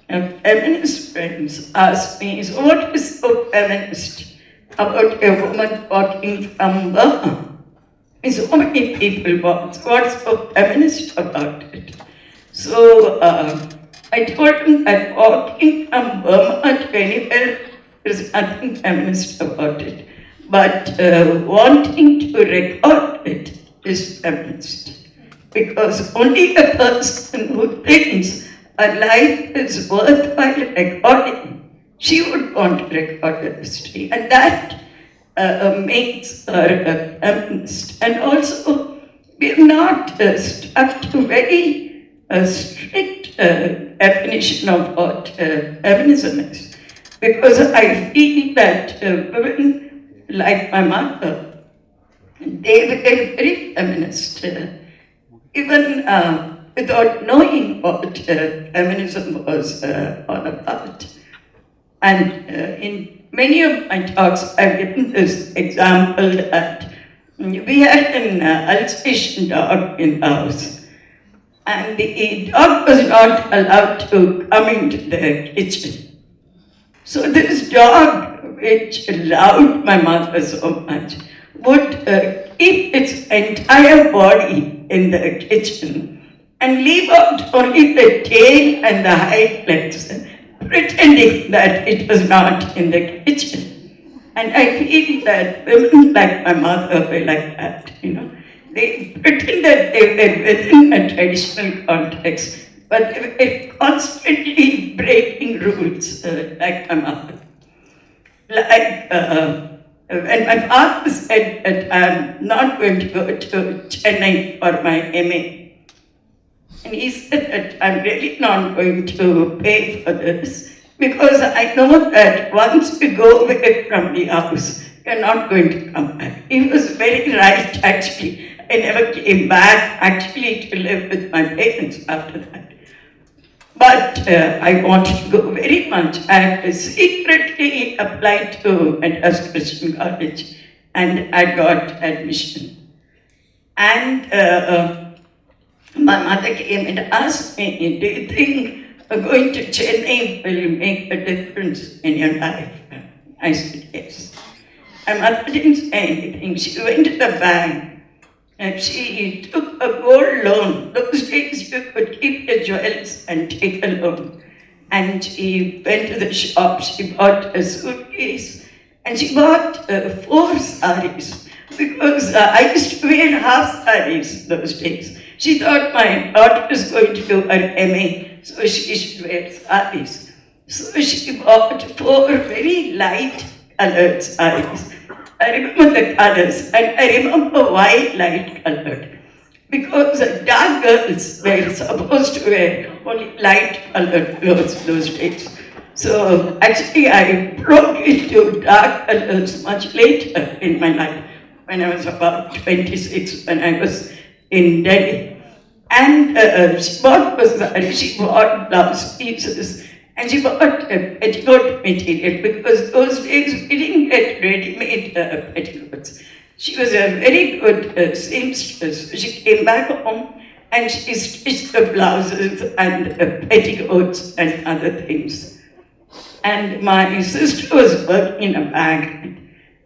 feminist friends asked me, so what is so feminist about a woman walking from Burma? So many people walk. What's so feminist about it? So I told him that walking from Burma to anywhere, there's nothing feminist about it. But wanting to record it is feminist. Because only a person who thinks her life is worthwhile recording, she would want to record her history. And that makes her a feminist. And also, we are not stuck to very strict definition of what feminism is. Because I feel that women like my mother, they were very feminist, even without knowing what feminism was all about. And in many of my talks, I've given this example that we had an Alsatian dog in the house, and the dog was not allowed to come into the kitchen. So this dog, which loved my mother so much, would keep its entire body in the kitchen and leave out only the tail and the hind legs, pretending that it was not in the kitchen. And I feel that women like my mother were like that, you know. They pretended they were within a traditional context, but they were constantly breaking rules, like my mother. Like when my father said that I'm not going to go to Chennai for my MA, and he said that I'm really not going to pay for this because I know that once we go away from the house, you're not going to come back. He was very right, actually. I never came back, actually, to live with my parents after that. But I wanted to go very much. I secretly applied to Madras Christian College and I got admission. And my mother came and asked me, do you think going to Chennai will make a difference in your life? I said, yes. My mother didn't say anything. She went to the bank and she took a gold loan. Those days you could keep your jewels and take a loan. And she went to the shop, she bought a suitcase and she bought 4 saris because I used to wear half saris those days. She thought my daughter was going to do her MA, so she should wear saris. So she bought 4 very light colored saris. I remember the colors, and I remember why light colored. Because dark girls were supposed to wear only light colored clothes those days. So actually I broke into dark colors much later in my life, when I was about 26, when I was in Delhi. And she bought blouse pieces. And she bought petticoat material because those days we didn't get ready-made petticoats. She was a very good seamstress. She came back home and she stitched the blouses and petticoats and other things. And my sister was working in a bank.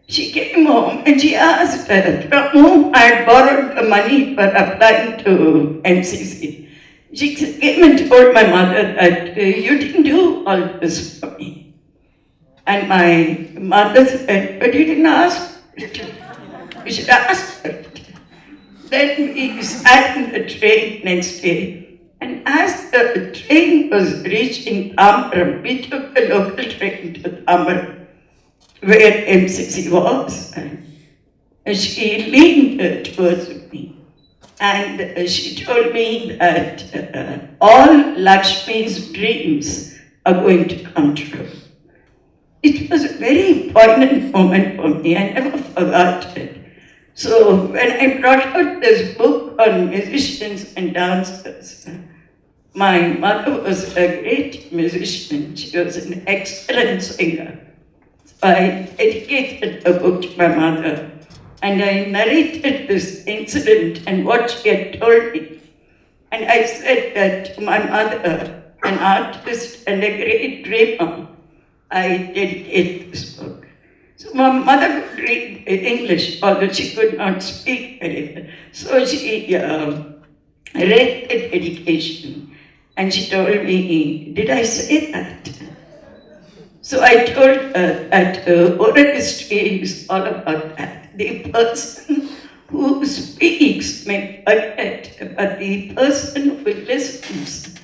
She came home and she asked from whom I had borrowed the money for applying to MCC. She came and told my mother that you didn't do all this for me. And my mother said, but you didn't ask. You should ask her. Then we sat in the train next day. And as the train was reaching Tambaram, we took the local train to Tambaram, where MCC was. And she leaned towards me. And she told me that all Lakshmi's dreams are going to come true. It was a very poignant moment for me. I never forgot it. So when I brought out this book on musicians and dancers, my mother was a great musician. She was an excellent singer. So I dedicated the book to my mother. And I narrated this incident and what she had told me. And I said that to my mother, an artist and a great dreamer, I dedicate this book. So my mother could read English, although she could not speak very well. So she read the dedication. And she told me, did I say that? So I told her that oral history is all about that. The person who speaks may forget, but the person who listens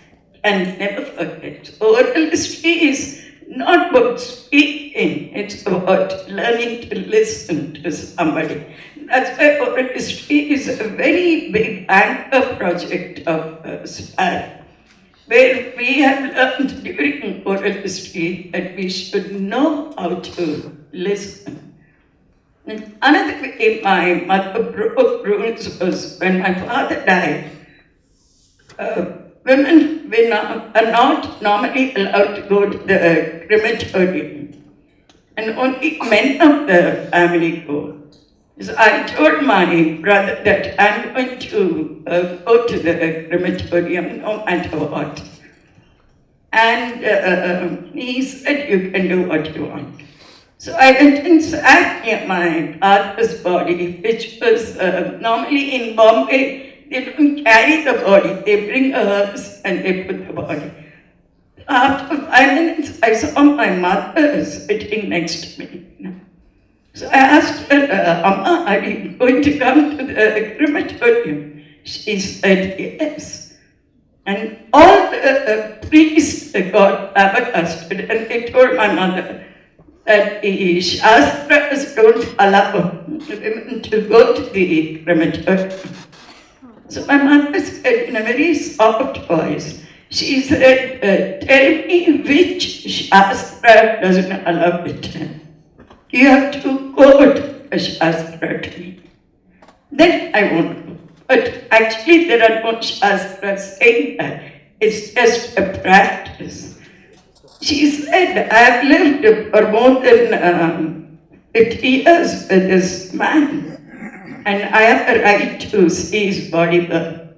can never forget. So oral history is not about speaking, it's about learning to listen to somebody. That's why oral history is a very big anchor project of SPARROW, where we have learned during oral history that we should know how to listen. And another way my mother broke rules was when my father died. Women are not normally allowed to go to the crematorium, and only men of the family go. So I told my brother that I'm going to go to the crematorium no matter what. And he said, you can do what you want. So I went and sat near my father's body, which was normally in Bombay, they don't carry the body, they bring a hearse and they put the body. After 5 minutes, I saw my mother sitting next to me. So I asked her, Amma, are you going to come to the crematorium? She said, yes. And all the priests got flabbergasted, and they told my mother that the Shastras don't allow women to go to the crematorium. So my mother said in a very soft voice, she said, tell me which Shastra doesn't allow it. You have to quote a Shastra to me. Then I won't go. But actually there are no Shastras saying that. It's just a practice. She said, I have lived for more than 50 years with this man, and I have a right to see his body burn.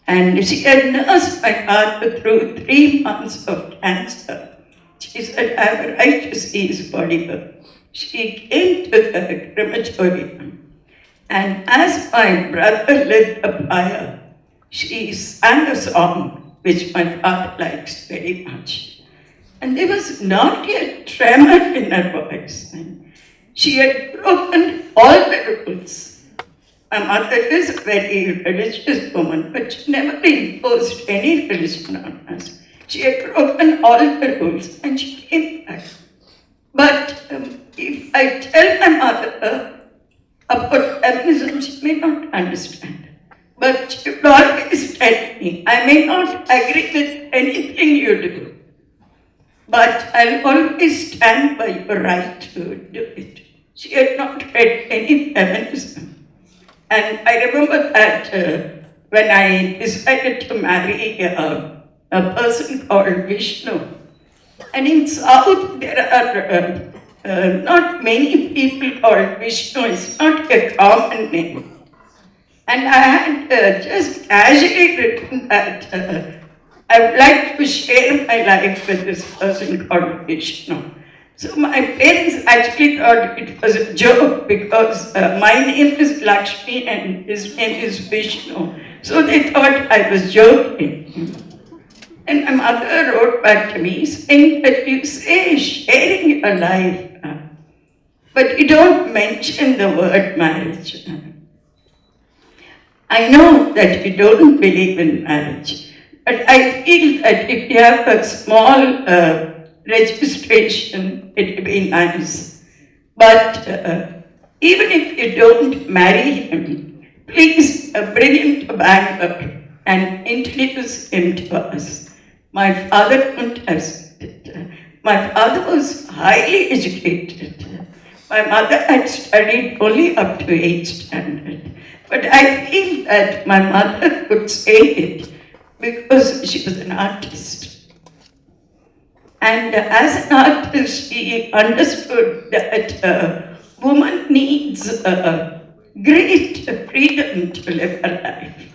And she had nursed my father through 3 months of cancer. She said, I have a right to see his body burn. She came to the crematorium, and as my brother lit the fire, she sang a song which my father likes very much. And there was not a tremor in her voice. She had broken all the rules. My mother is a very religious woman, but she never imposed any religion on us. She had broken all the rules and she came back. But if I tell my mother about feminism, she may not understand. But she would always tell me, I may not agree with anything you do, but I'll always stand by your right to do it. She had not read any feminism. And I remember that when I decided to marry a person called Vishnu, and in South there are not many people called Vishnu, it's not a common name. And I had just casually written that I would like to share my life with this person called Vishnu. So my parents actually thought it was a joke because my name is Lakshmi and his name is Vishnu. So they thought I was joking. And my mother wrote back to me saying that you say sharing your life, but you don't mention the word marriage. I know that you don't believe in marriage, but I feel that if you have a small registration, it would be nice. But even if you don't marry him, please bring him to Bangalore and introduce him to us. My father couldn't have said it. My father was highly educated. My mother had studied only up to 8th standard. But I feel that my mother could say it because she was an artist. And as an artist, she understood that woman needs great freedom to live her life.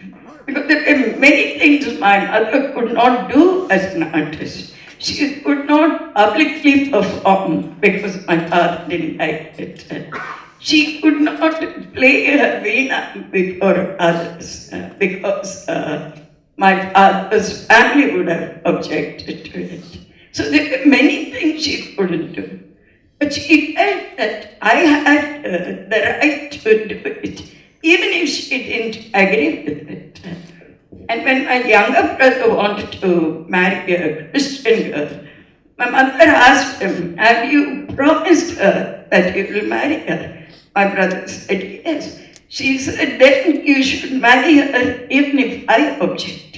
Because there were many things my mother could not do as an artist. She could not publicly perform because my father didn't like it. She could not play her veena before others because my father's family would have objected to it. So there were many things she couldn't do. But she felt that I had the right to do it, even if she didn't agree with it. And when my younger brother wanted to marry a Christian girl, my mother asked him, have you promised her that you will marry her? My brother said yes. She said, then you should marry her even if I object,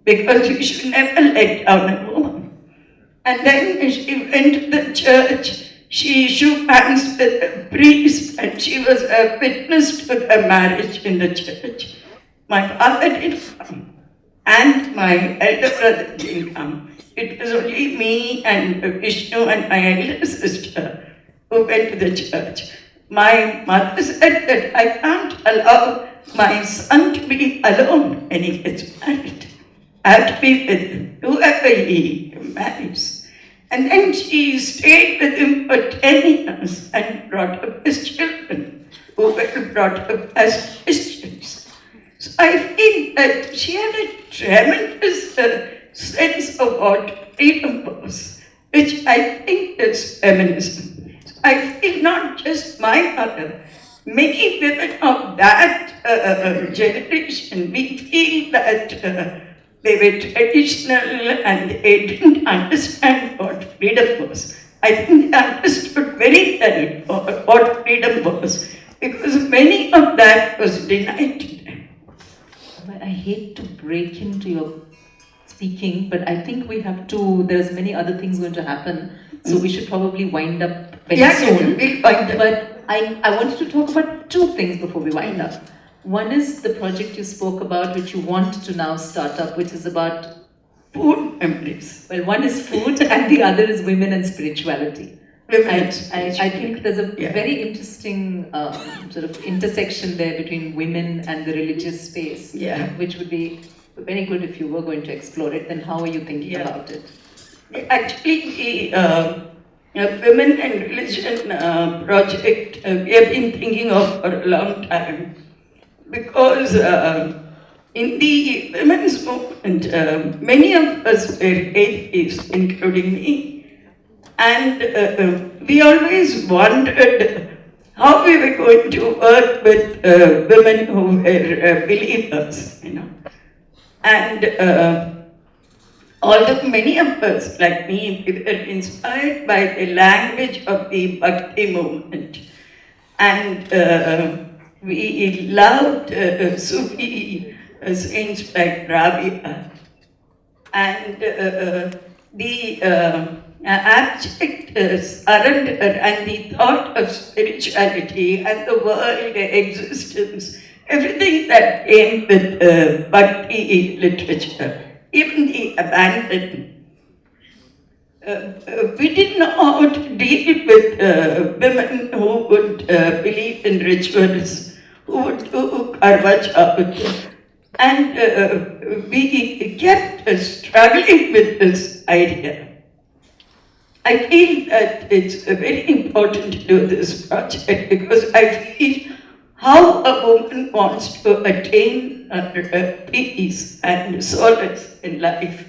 because you should never let down a woman. And then she went to the church. She shook hands with the priest and she was a witness to the marriage in the church. My father didn't come and my elder brother didn't come. It was only me and Vishnu and my elder sister who went to the church. My mother said that I can't allow my son to be alone when he gets married. I have to be with him, whoever he marries. And then she stayed with him for 10 years and brought up his children, who were brought up as Christians. So I feel that she had a tremendous sense of what freedom was, which I think is feminism. So I feel not just my mother, many women of that generation, we feel that they were traditional and they didn't understand what freedom was. I think they understood very well what freedom was, because many of that was denied to them. I hate to break into your speaking, but I think we have to, there's many other things going to happen, so we should probably wind up very soon. We'll wind up. But I wanted to talk about two things before we wind up. One is the project you spoke about, which you want to now start up, which is about food memories. Well, one is food and the other is women and spirituality. I think there's a very interesting sort of intersection there between women and the religious space, which would be very good if you were going to explore it. Then how are you thinking about it? Actually, the Women and Religion project we have been thinking of for a long time, because in the women's movement, many of us were atheists, including me. And we always wondered how we were going to work with women who were believers, you know. And although many of us, like me, we were inspired by the language of the Bhakti movement. And we loved Sufi saints like Rabia. And the abject surrender and the thought of spirituality and the world existence, everything that came with Bhakti literature, even the abandonment. We didn't know how to deal with women who would believe in rituals, who would do Karva Chauth. And we kept struggling with this idea. I feel that it's very important to do this project because I feel how a woman wants to attain peace and solace in life.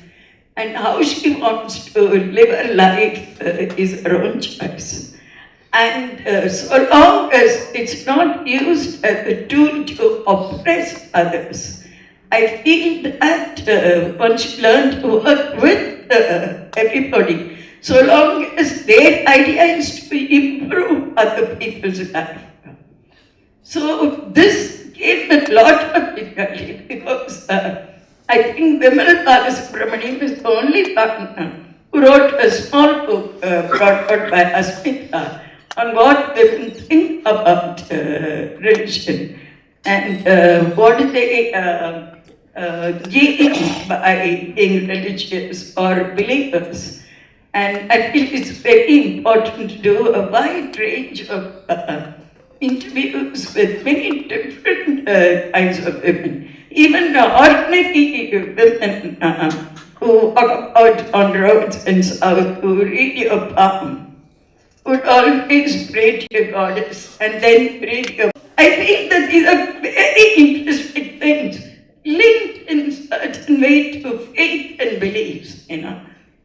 and how she wants to live her life is her own choice. And so long as it's not used as a tool to oppress others, I feel that one should learn to work with everybody, so long as their idea is to improve other people's life. So this gave a lot of dignity because I think Vimala Balasubramanian is the only one who wrote a small book brought out by Asmita on what women think about religion and what they gain by being religious or believers. And I feel it's very important to do a wide range of interviews with many different kinds of women, even ordinary women who walk out on roads in South who read your palm, would always pray to your goddess and then read your. I think that these are very interesting things linked in certain way to faith and beliefs,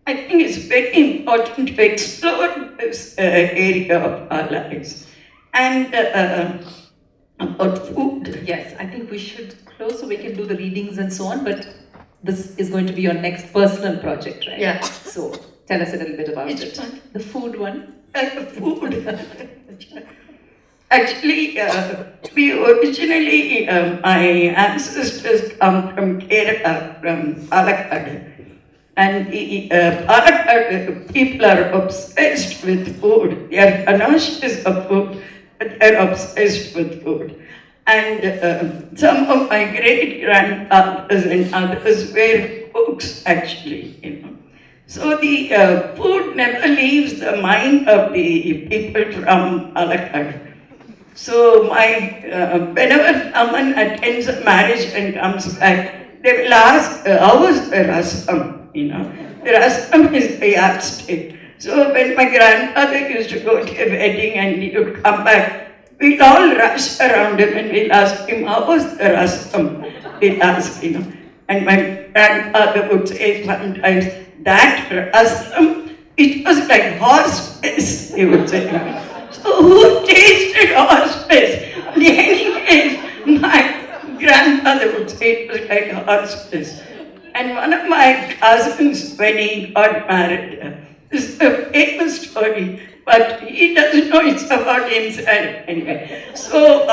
I think it's very important to explore this area of our lives. And about food. Yes, I think we should close so we can do the readings and so on, but this is going to be your next personal project, right? Yeah. So tell us a little bit about it. One? The food one? Food. Actually, we originally, my ancestors come from Kerala, from Palakkad. And the Palakkad people are obsessed with food. They are conscious of food, but they are obsessed with food. And some of my great-grandfathers and others were cooks, actually, So the food never leaves the mind of the people from Palakkad. So whenever someone attends a marriage and comes back, they will ask, how was the rasam? The rasam is the yardstick. So when my grandfather used to go to a wedding and he would come back, we'd all rush around him and we'll ask him, how was the rasam? We'll ask, And my grandfather would say sometimes, that rasam, it was like horse piss, he would say. So who tasted horse piss? In any case, my grandfather would say it was like horse piss. And one of my cousins, when he got married, this is a famous story, but he doesn't know it's about himself anyway. So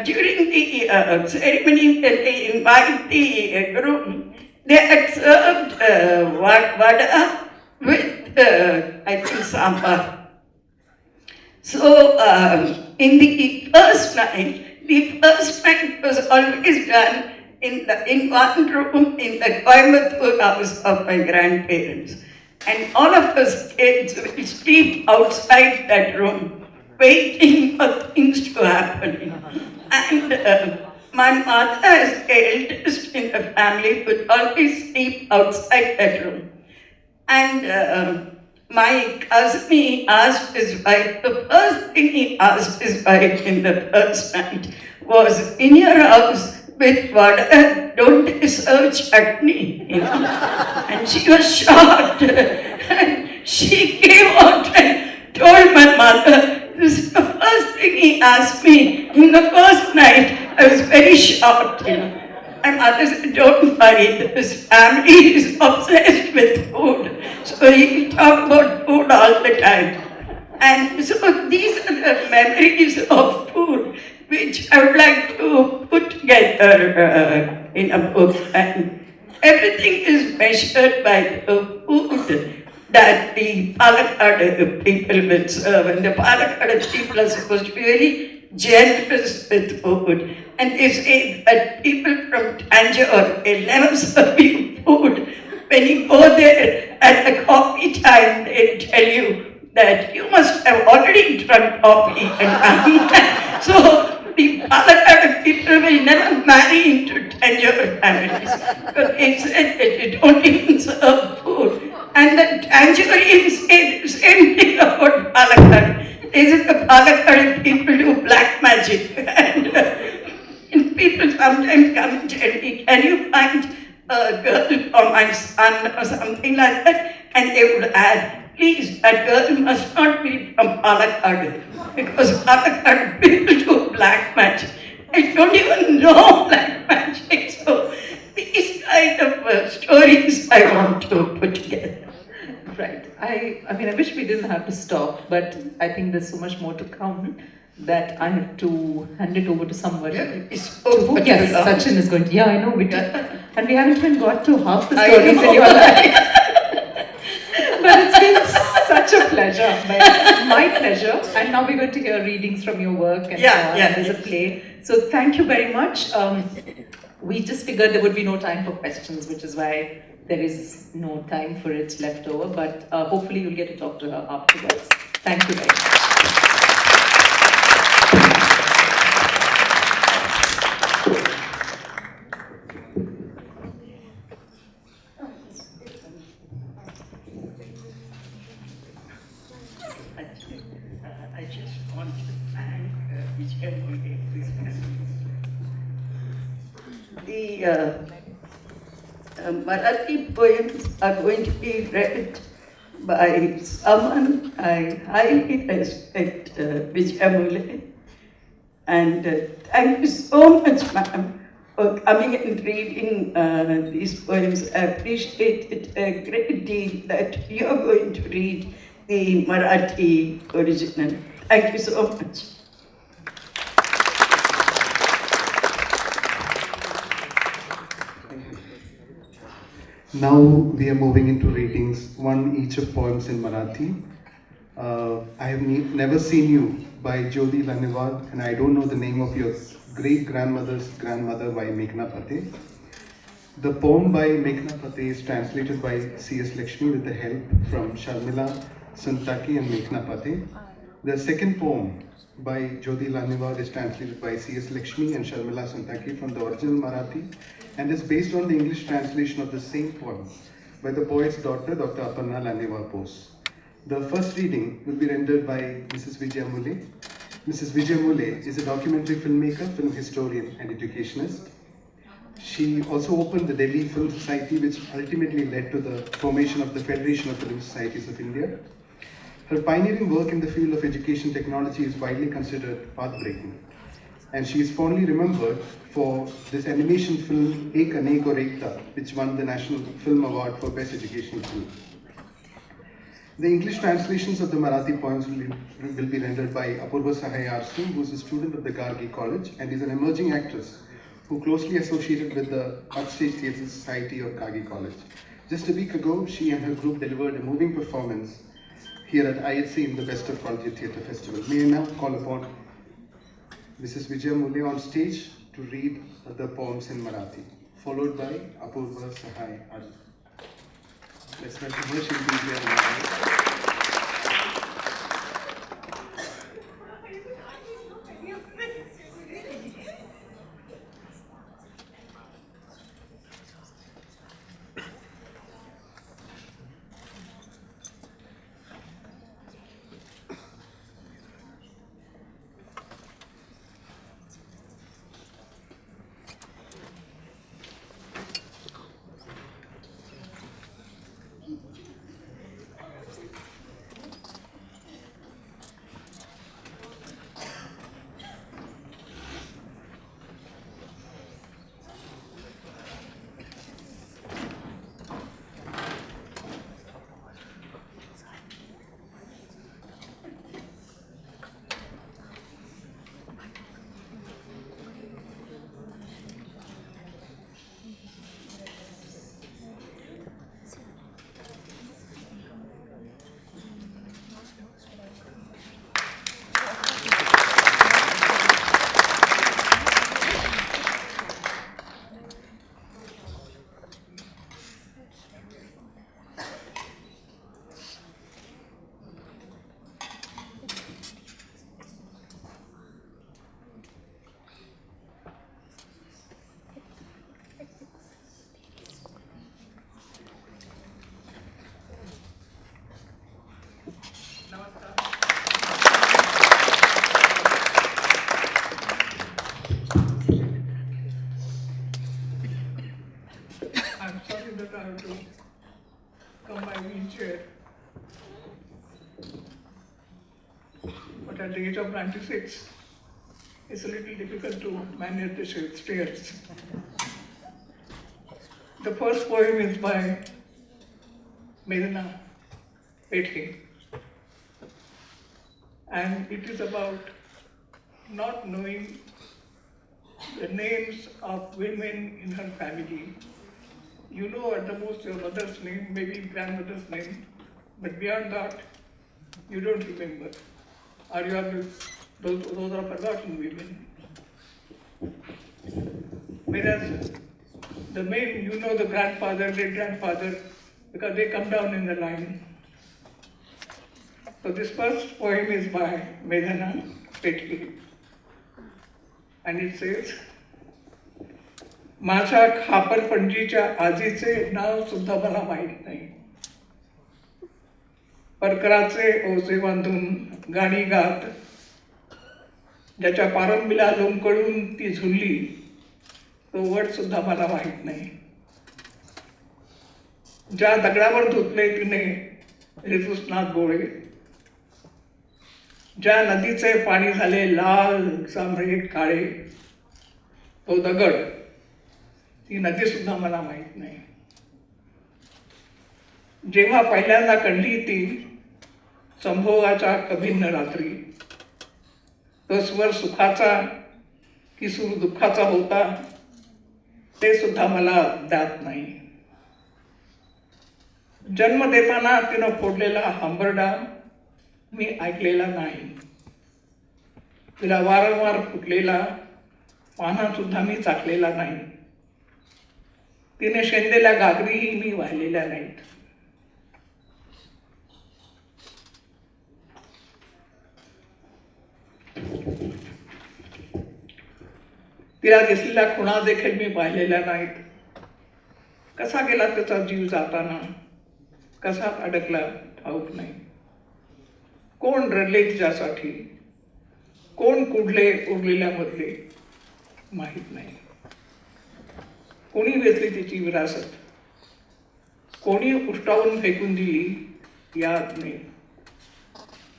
during the ceremony, when they invite the groom, they had served vada with, I think, sambar. So in the first night was always done in one room in the Coimbatore house of my grandparents. And all of us kids will sleep outside that room, waiting for things to happen. And my mother, as the eldest in the family, would always sleep outside that room. And my cousin, he asked his wife, the first thing he asked his wife in the first night was, in your house, with vada, don't they serve chutney? And she was shocked. And she came out and told my mother, this is the first thing he asked me. In the first night, I was very shocked. My mother said, don't worry, this family is obsessed with food. So he talk about food all the time. And so these are the memories of food which I would like to put together in a book. And everything is measured by the food that the Palakkad people will serve. And the Palakkad people are supposed to be very generous with food. And they say that people from Tanjore will never serve you food. When you go there at the coffee time, they tell you that you must have already drunk coffee. And so the Palakkad people will never marry into Tanjore families. Because they said that they don't even serve food. And the Tanjoreans say the same thing about Palakkad. They say the Palakkad people do black magic. And people sometimes come and tell me, can you find a girl for my son or something like that, and they would add, please, that girl must not be from Palakkad, because Palakkad people do black magic. I don't even know black magic, so these kind of stories I want to put together. Right. I mean, I wish we didn't have to stop, but I think there's so much more to come that I have to hand it over to somebody. Yeah, it's so Yes, particular. Sachin is going to. Yeah, I know, Vijay. Yeah. And we haven't even got to half the I stories know. in your life. But it's been such a pleasure. My pleasure. And now we're going to hear readings from your work and Yeah, so on. yeah, There's a yes. play. So thank you very much. We just figured there would be no time for questions, which is why there is no time for it left over. But hopefully you'll get to talk to her afterwards. Thank you very much. I just want to thank Vijaya Mulay. The Marathi poems are going to be read by someone I highly respect, Vijaya Mulay. And thank you so much, ma'am, for coming and reading these poems. I appreciate it a great deal that you're going to read the Marathi original. Thank you so much. Now we are moving into readings, one each of poems in Marathi. I have never seen you by Jyoti Laniwal, and I don't know the name of your great-grandmother's grandmother by Meghna Pate. The poem by Meghna Pate is translated by C.S.Lakshmi with the help from Sharmila Santaki and Meghna Pate. The second poem by Jyoti Laniwal is translated by C.S.Lakshmi and Sharmila Santaki from the original Marathi and is based on the English translation of the same poem by the poet's daughter, Dr. Aparna Laniwal Bose. The first reading will be rendered by Mrs. Vijaya Mulay. Mrs. Vijaya Mulay is a documentary filmmaker, film historian, and educationist. She also opened the Delhi Film Society, which ultimately led to the formation of the Federation of Film Societies of India. Her pioneering work in the field of education technology is widely considered pathbreaking, and she is fondly remembered for this animation film Ek Anek Aur Ekta, which won the National Film Award for Best Educational Film. The English translations of the Marathi poems will be rendered by Apoorva Sahay Aarzoo, who is a student of the Gargi College and is an emerging actress who closely associated with the Upstage Theatre Society of Gargi College. Just a week ago, she and her group delivered a moving performance here at IHC in the Best of Quality Theatre Festival. May I now call upon Mrs. Vijaya Mulay on stage to read the poems in Marathi, followed by Apoorva Sahay Aarzoo. Let's welcome her. She'll be here in a while. of 96. It's a little difficult to manage the stairs. The first poem is by Vijaya Mulay, and it is about not knowing the names of women in her family. You know at the most your mother's name, maybe grandmother's name, but beyond that, you don't remember. Or you are those are forgotten women. Whereas the men, you know the grandfather, great-grandfather, because they come down in the line. So this first poem is by Vijaya Mulay, and it says, माझ्या खापरपणजीच्या आजीचे नाव सुद्धा मला माहीत नाही. परकराचे ओझे बांधून गाणी गात ज्याच्या पारंबीला लोंबकळून ती झुलली तो वट सुद्धा मला माहीत नाही. ज्या दगडावर धुतले तिने ऋतुस्नात गोळे, ज्या नदीचे पाणी झाले लाल जांभळे काळे तो दगड ती नदी सुद्धा मला माहीत नाही. जेव्हा पहिल्यांदा कणली ती संभोगाच्या कभिन्न रात्री, तो स्वर सुखाचा की सूर दुःखाचा होता ते सुद्धा मला ज्ञात नाही. जन्म देताना तिनं फोडलेला हंबरडा मी ऐकलेला नाही. तिला वारंवार फुटलेला पाना सुद्धा मी चाकलेला नाही. तिने शेंदलेल्या गागरीही मी वाहिलेल्या नाहीत. तिला दिसलेल्या खुणा देखील मी पाहिलेल्या नाहीत. कसा गेला त्याचा जीव जाताना, कसा अडकला ठाऊक नाही. कोण रडले तिच्यासाठी, कोण कुडले उरलेल्या मधले माहीत नाही. कोणी वेचली तिची विरासत, कोणी उष्टावून फेकून दिली याद नाही.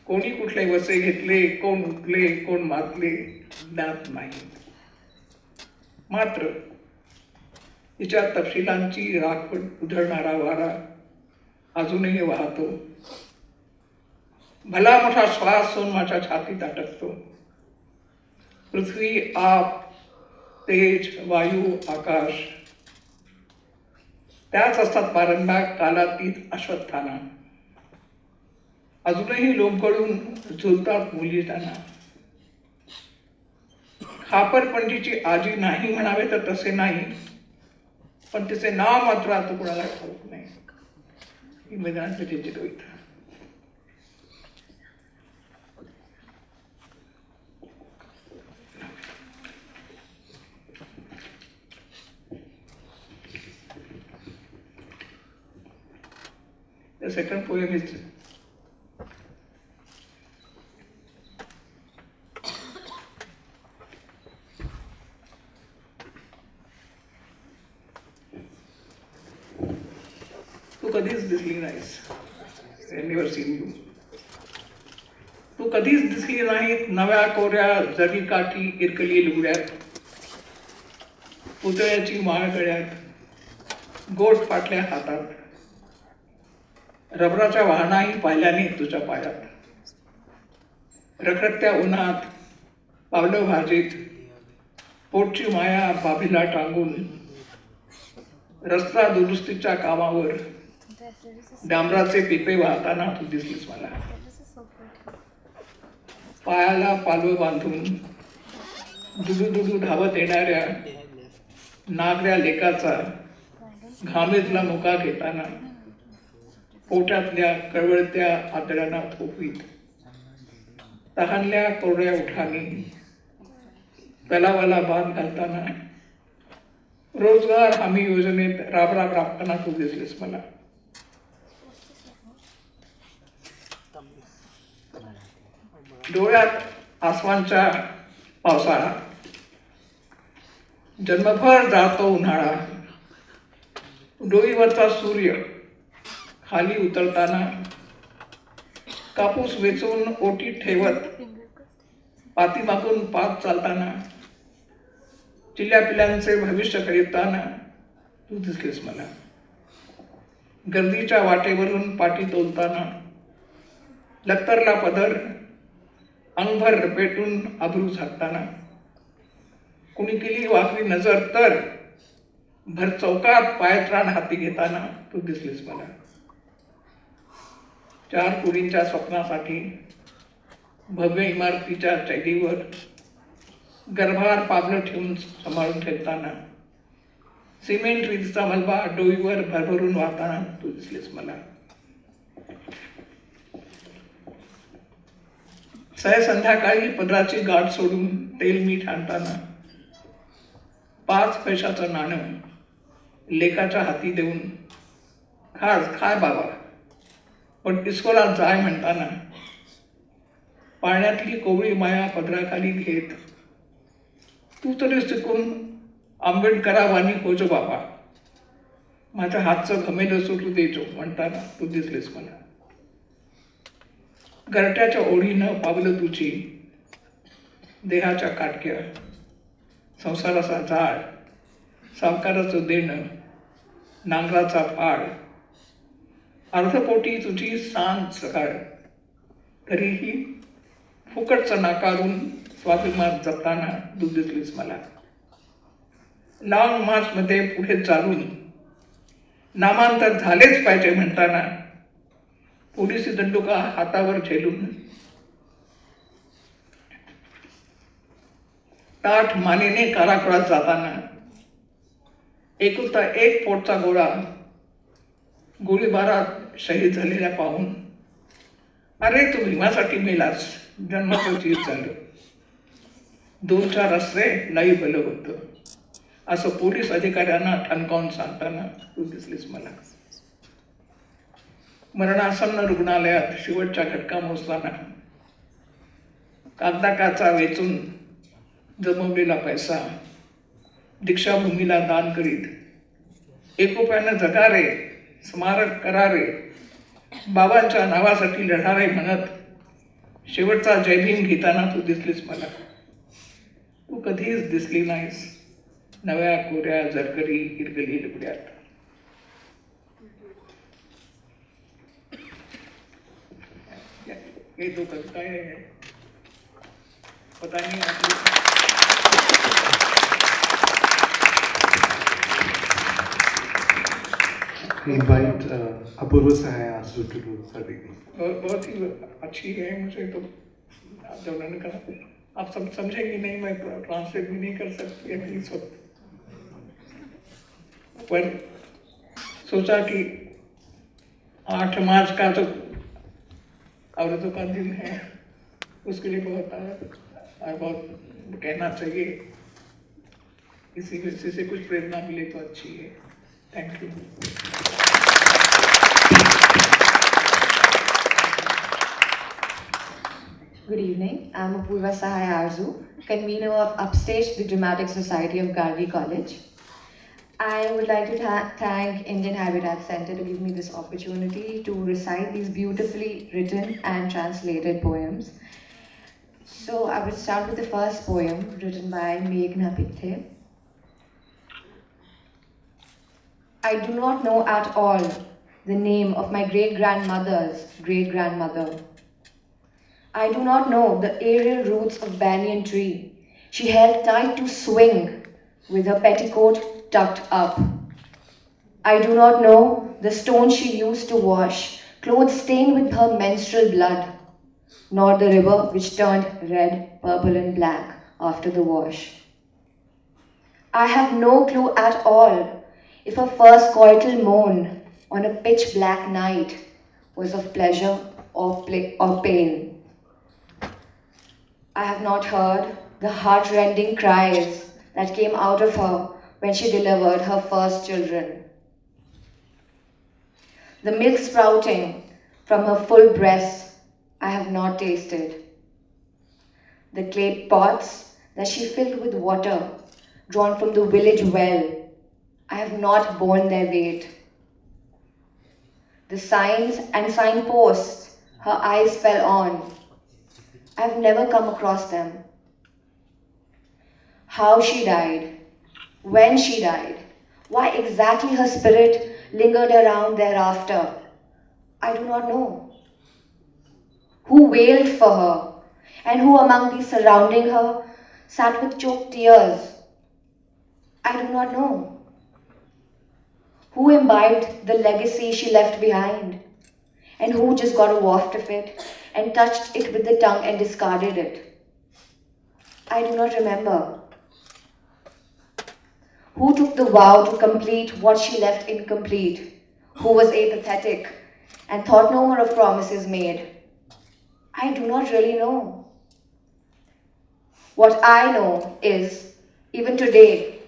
कोणी कुठले वसे घेतले, कोण उठले, कोण मातले ज्ञात नाही. मात्र तिच्या तपशिलांची राखवट उधळणारा वारा अजूनही वाहतो. भला मोठा श्वास होऊन माझ्या छातीत अटकतो. पृथ्वी, आप, तेज, वायू, आकाश त्याच असतात पारंबा कालातीत अश्वत्थाना. अजूनही लोंबकळून झुलतात मुली त्यांना. खापरपणजीची आजी नाही म्हणावे तर तसे नाही, पण तिचे नाव मात्र आता कुणाला ठाऊक नाही. ही मैदानाची कविता. The second poem is तू कधीच दिसली नाहीस. I never seen you. तू कधीच दिसली नाहीत नव्या कोऱ्या जरी काठी इरकली लुगड्यात. पुतळ्याची माळ गळ्यात, गोट फाटल्या हातात. रबराच्या वाहनाही पाहिल्याने तुझ्या पायात. रखरखत्या उन्हात पावलं भाजीत, पोटची माया बाबीला टांगून. रस्ता दुरुस्तीच्या कामावर डांबराचे पिपे वाहताना तू दिसलीस मला. पायाला पालव बांधून दुडू दुडू धावत येणाऱ्या नागऱ्या लेकाचा घामेजला मुका घेताना. पोटातल्या कळवळत्या आतड्यांना थोपवीत. तहानल्या कोरड्या उठाने तलावाला बांध घालताना. रोजगार हमी योजनेत राबराब राबताना तू दिसलीस मला. डोळ्यात आसमानच्या पावसाळा, जन्मभर जातो उन्हाळा. डोईवरचा सूर्य खाली उतरताना. कापूस वेचून ओटीत ठेवत पाठीमागून पाच चालताना, चिल्या पिल्लांचे भविष्य करीताना तू दिसलीस मला. गर्दीच्या वाटेवरून पाठी तोलताना, लक्तरला पदर अंगभर पेटून अब्रू झाकताना, कुणी केली वाकडी नजर तर भर चौकात पायत्राण हाती घेताना तू दिसलीस मला. चार पिढींच्या स्वप्नासाठी भव्य इमारतीच्या चैलीवर गर्भार पाबलं ठेवून सांभाळून ठेवताना, सिमेंट रितीचा मलबा डोईवर भरभरून वाहताना तू दिसलीस मला. संध्याकाळी पदराची गाठ सोडून तेल मीठ आणताना, 5 पैशाचं नाणं लेकाच्या हाती देऊन, खा बाबा पण इस्कोला जाय म्हणताना, पाण्यातली कोवळी माया पदराखाली घेत, तू तरी शिकून आंबेडकरावानी होजो बाबा, माझ्या हातचं घमेलं सुटू देजो म्हणताना तू दिसलीस मला. घरट्याच्या ओढीनं पावलं तुझी, देहाच्या काटक्या, संसाराचा जाळ, सावकाराचं देणं, नांगराचा फाळ, अर्धपोटी तुझी सांज सकाळ, तरीही फुकटचं नाकारून स्वाभिमान जपताना तू दिसलीस मला. लाँग मार्चमध्ये पुढे चालून नामांतर झालेच पाहिजे म्हणताना, पोलिसी दंडुका हातावर झेलून, ताठ मानेने काराकोळात जाताना, एकुलता एक पोटचा गोळा गोळीबारात शहीद झालेला पाहून, अरे तू भीमासाठी मेलास, जन्माचं चीज झालं, 2-4 अस्त्रे नाही बलं होतं, असं पोलीस अधिकाऱ्यांना ठणकावून सांगताना तू दिसलीस मला. मरणासन्न रुग्णालयात शेवटच्या घटका मोजताना, कागदाकाचा वेचून जमवलेला पैसा दीक्षाभूमीला दान करीत, एकोप्यानं जगारे, स्मारक करारे, बाबांच्या नावासाठी लढारे म्हणत, शेवटचा जयभीम घेताना तू दिसलीस मला. तू कधीच दिसली नाहीस नव्या कोऱ्या जरकरी हिरकली लुगड्यात. ये तो कविताएं हैं, पता नहीं आपको invite Apoorva Sahay Aarzoo to do her reading. बहुत ही अच्छी है. मुझे तो जब उन्होंने कहा आप सब समझेंगे नहीं, मैं ट्रांसलेट भी नहीं कर सकती अभी इस वक्त, पर सोचा कि 8 मार्च का जो औरतों का दिन है, उसके लिए बहुत कहना चाहिए, इसी से कुछ प्रेरणा मिले तो अच्छी है. Thank you. Good evening. I'm Apoorva Sahay Aarzoo, convener of Upstage, the Dramatic Society of Gargi College. I would like to thank Indian Habitat Center to give me this opportunity to recite these beautifully written and translated poems. So I will start with the first poem written by Meghna Pithe. I do not know at all the name of my great-grandmother's great-grandmother. I do not know the aerial roots of banyan tree she held tight to swing with her petticoat tucked up. I do not know the stone she used to wash, clothes stained with her menstrual blood, nor the river which turned red, purple and black after the wash. I have no clue at all if her first coital moan on a pitch-black night was of pleasure or pain. I have not heard the heart-rending cries that came out of her when she delivered her first children. The milk sprouting from her full breast I have not tasted. The clay pots that she filled with water drawn from the village well, I have not borne their weight. The signs and signposts her eyes fell on, I've never come across them. How she died, when she died, why exactly her spirit lingered around thereafter, I do not know. Who wailed for her, and who among these surrounding her sat with choked tears, I do not know. Who imbibed the legacy she left behind, and who just got a waft of it and touched it with the tongue and discarded it, I do not remember. Who took the vow to complete what she left incomplete? Who was apathetic and thought no more of promises made? I do not really know. What I know is, even today,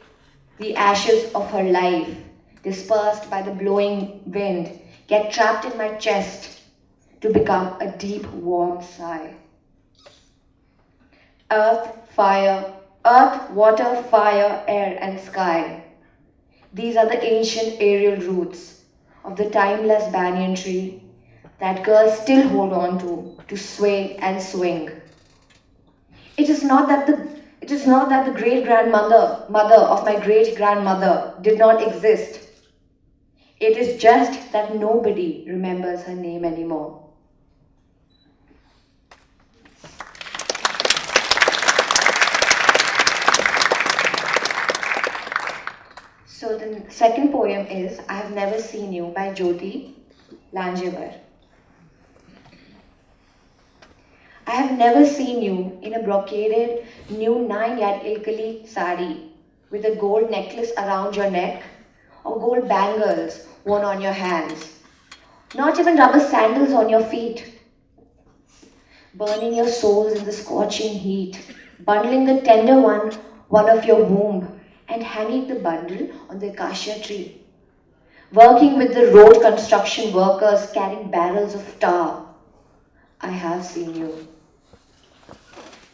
the ashes of her life, dispersed by the blowing wind, get trapped in my chest to become a deep, warm sigh. Earth, water, fire, air, and sky. These are the ancient aerial roots of the timeless banyan tree that girls still hold on to sway and swing. It is not that the mother of my great-grandmother did not exist. It is just that nobody remembers her name anymore. So the second poem is I Have Never Seen You by Jyoti Langevar. I have never seen you in a brocaded new 9-yard ilkali sari with a gold necklace around your neck or gold bangles worn on your hands. Not even rubber sandals on your feet. Burning your soles in the scorching heat, bundling the tender one of your womb and hanging the bundle on the acacia tree. Working with the road construction workers carrying barrels of tar. I have seen you.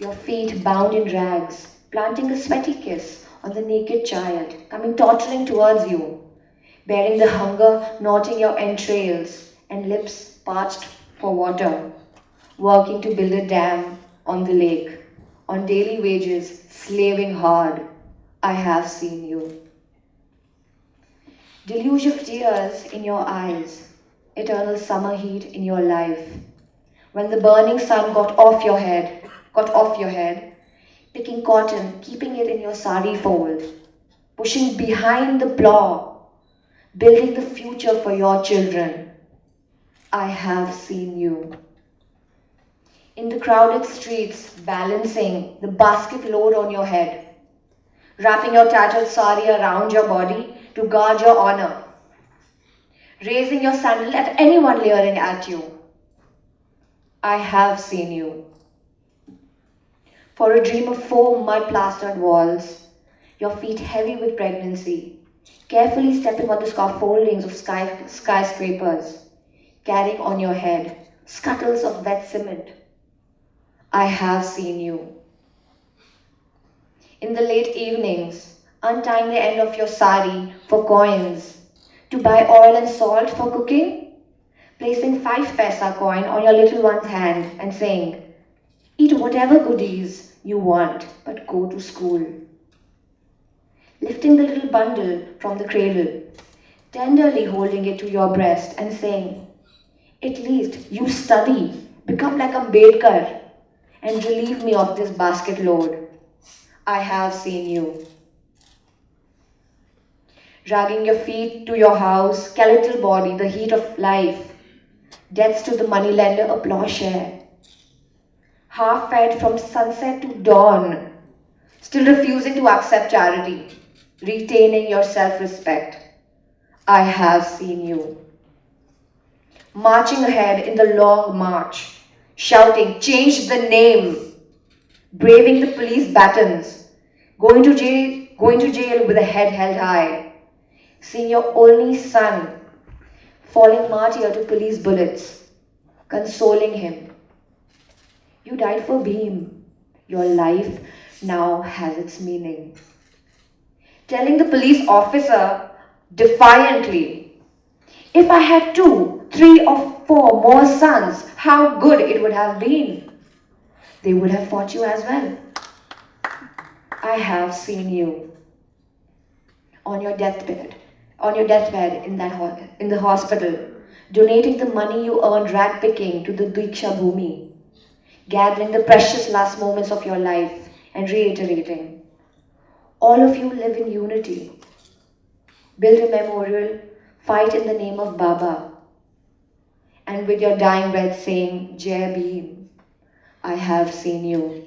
Your feet bound in rags, planting a sweaty kiss on the naked child, coming tottering towards you, bearing the hunger knotting your entrails and lips parched for water, working to build a dam on the lake, on daily wages, slaving hard. I have seen you. Deluge of tears in your eyes, eternal summer heat in your life. When the burning sun got off your head, picking cotton, keeping it in your sari fold, pushing behind the plow, building the future for your children. I have seen you. In the crowded streets, balancing the basket load on your head, wrapping your tattered sari around your body to guard your honor, raising your sandal at anyone leering at you. I have seen you. For a dream of 4 mud-plastered walls, your feet heavy with pregnancy, carefully stepping on the scaffoldings of skyscrapers, carrying on your head scuttles of wet cement. I have seen you. In the late evenings, untying the end of your sari for coins, to buy oil and salt for cooking, placing 5 paisa coin on your little one's hand and saying, eat whatever goodies you want, but go to school. Lifting the little bundle from the cradle, tenderly holding it to your breast and saying, at least you study, become like Ambedkar, and relieve me of this basket load. I have seen you. Dragging your feet to your house, skeletal body, the heat of life, debts to the moneylender, a plowshare. Half-fed from sunset to dawn, still refusing to accept charity, retaining your self-respect. I have seen you. Marching ahead in the long march, shouting, change the name, braving the police batons, going to jail with a head held high, seeing your only son falling martyr to police bullets, consoling him. You died for Bhim. Your life now has its meaning. Telling the police officer defiantly, if I had 2, 3 or 4 more sons, how good it would have been. they would have fought you as well. I have seen you on your deathbed in the hospital, donating the money you earned rat picking to the Diksha Bhumi, gathering the precious last moments of your life and reiterating, all of you live in unity. Build a memorial, fight in the name of Baba, and with your dying breath saying, Jai Bhim, I have seen you.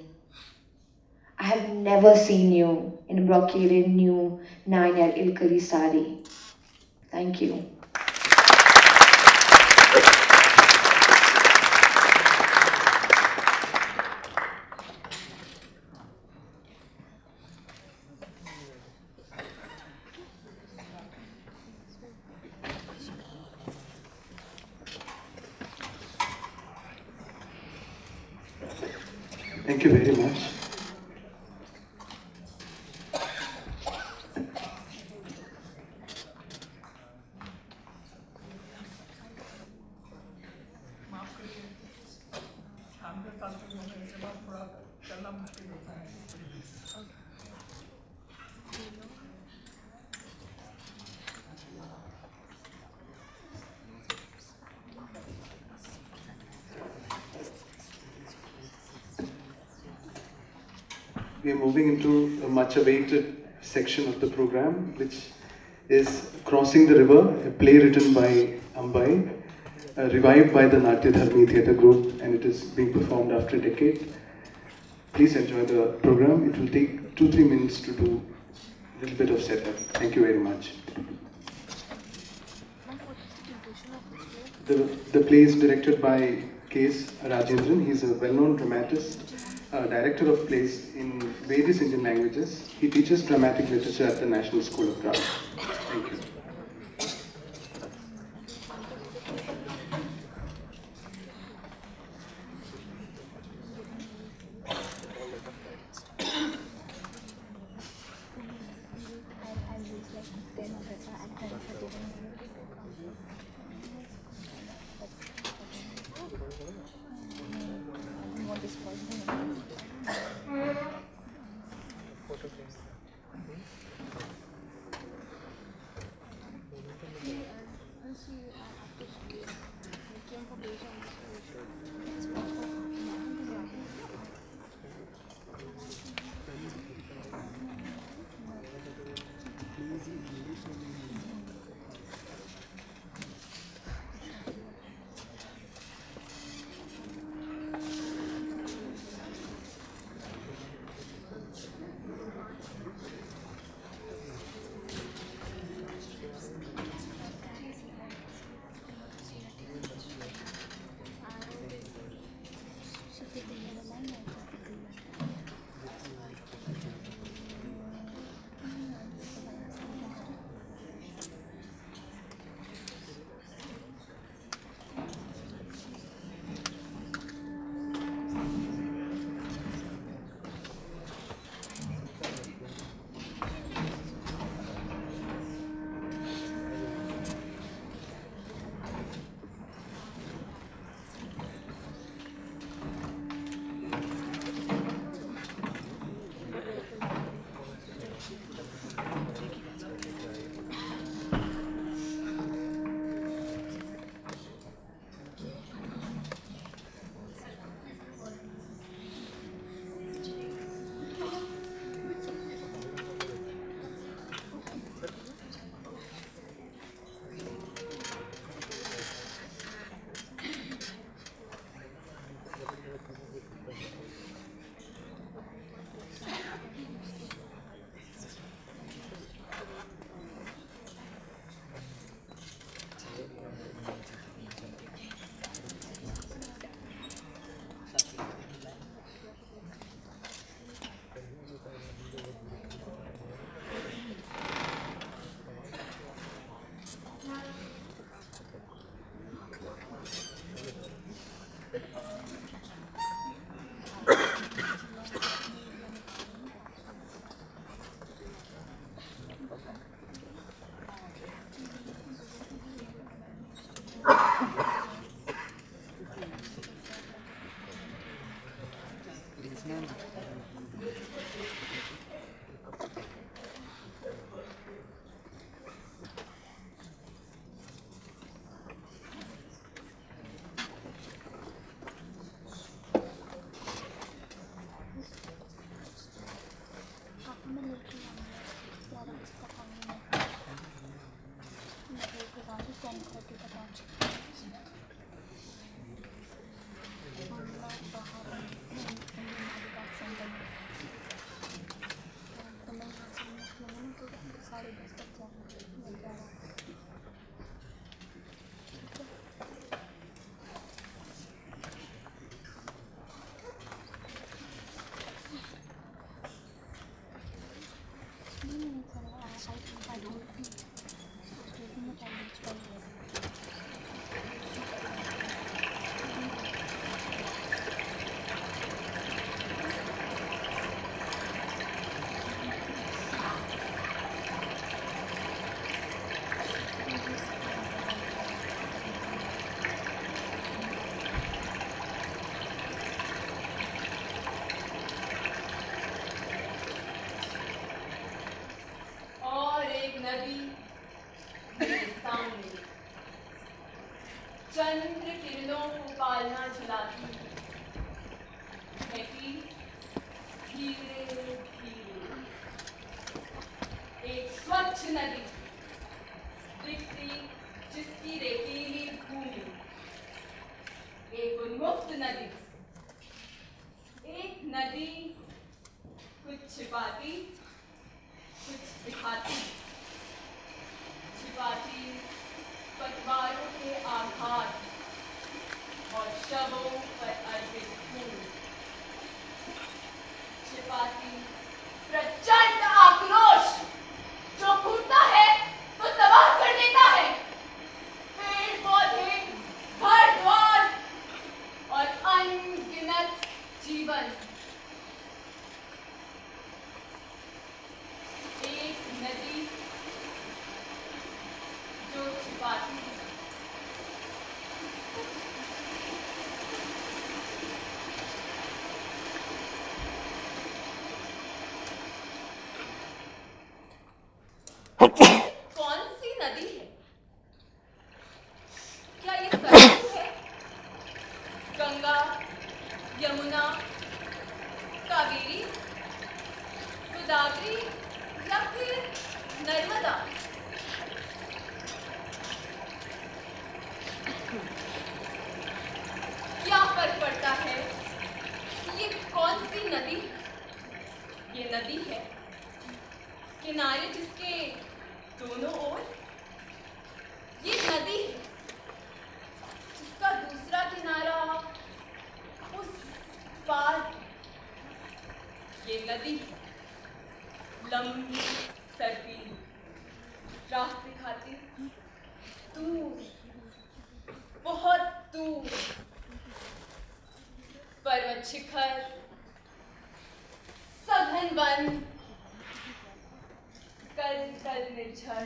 I have never seen you in a brocaded new 9 ilkali sari. Thank you. Thank you very much. We are moving into a much awaited section of the program, which is Crossing the River, a play written by Ambai, revived by the Natyadharmi Theatre group, and it is being performed after a decade. Please enjoy the program. It will take 2-3 minutes to do a little bit of setup. Thank you very much. The play is directed by K.S. Rajendran. He is a well-known dramatist, director of plays in various Indian languages. He teaches dramatic literature at the National School of Drama. Thank you. चंद्र किरणों को पालना झुलाती बहती धीरे धीरे। एक स्वच्छ नदी दिखती जिसकी रेतीली भूमि, एक उन्मुक्त नदी, एक नदी कुछ छिपाती कुछ दिखाती, छिपाती पतवारों के आघात और शवों पर अर्पित खून, छिपाती प्रचंड आक्रोश जो फूटता है तो तबाह कर देता है। पेड़ पौधे, घर द्वार और अनगिनत जीवन। एक नदी जो छिपाती कौन सी नदी है? क्या ये सरयू है, गंगा, यमुना, कावेरी, गोदावरी या फिर नर्मदा? क्या फर्क पड़ता है ये कौन सी नदी है? ये नदी है किनारे जिसके दोनों ओर, ये नदी है जिसका दूसरा किनारा उस पार। ये नदी लंबी सर्पीली राह दिखाती दूर, बहुत दूर, पर्वत शिखर, सघन वन, कल कल निर्झर।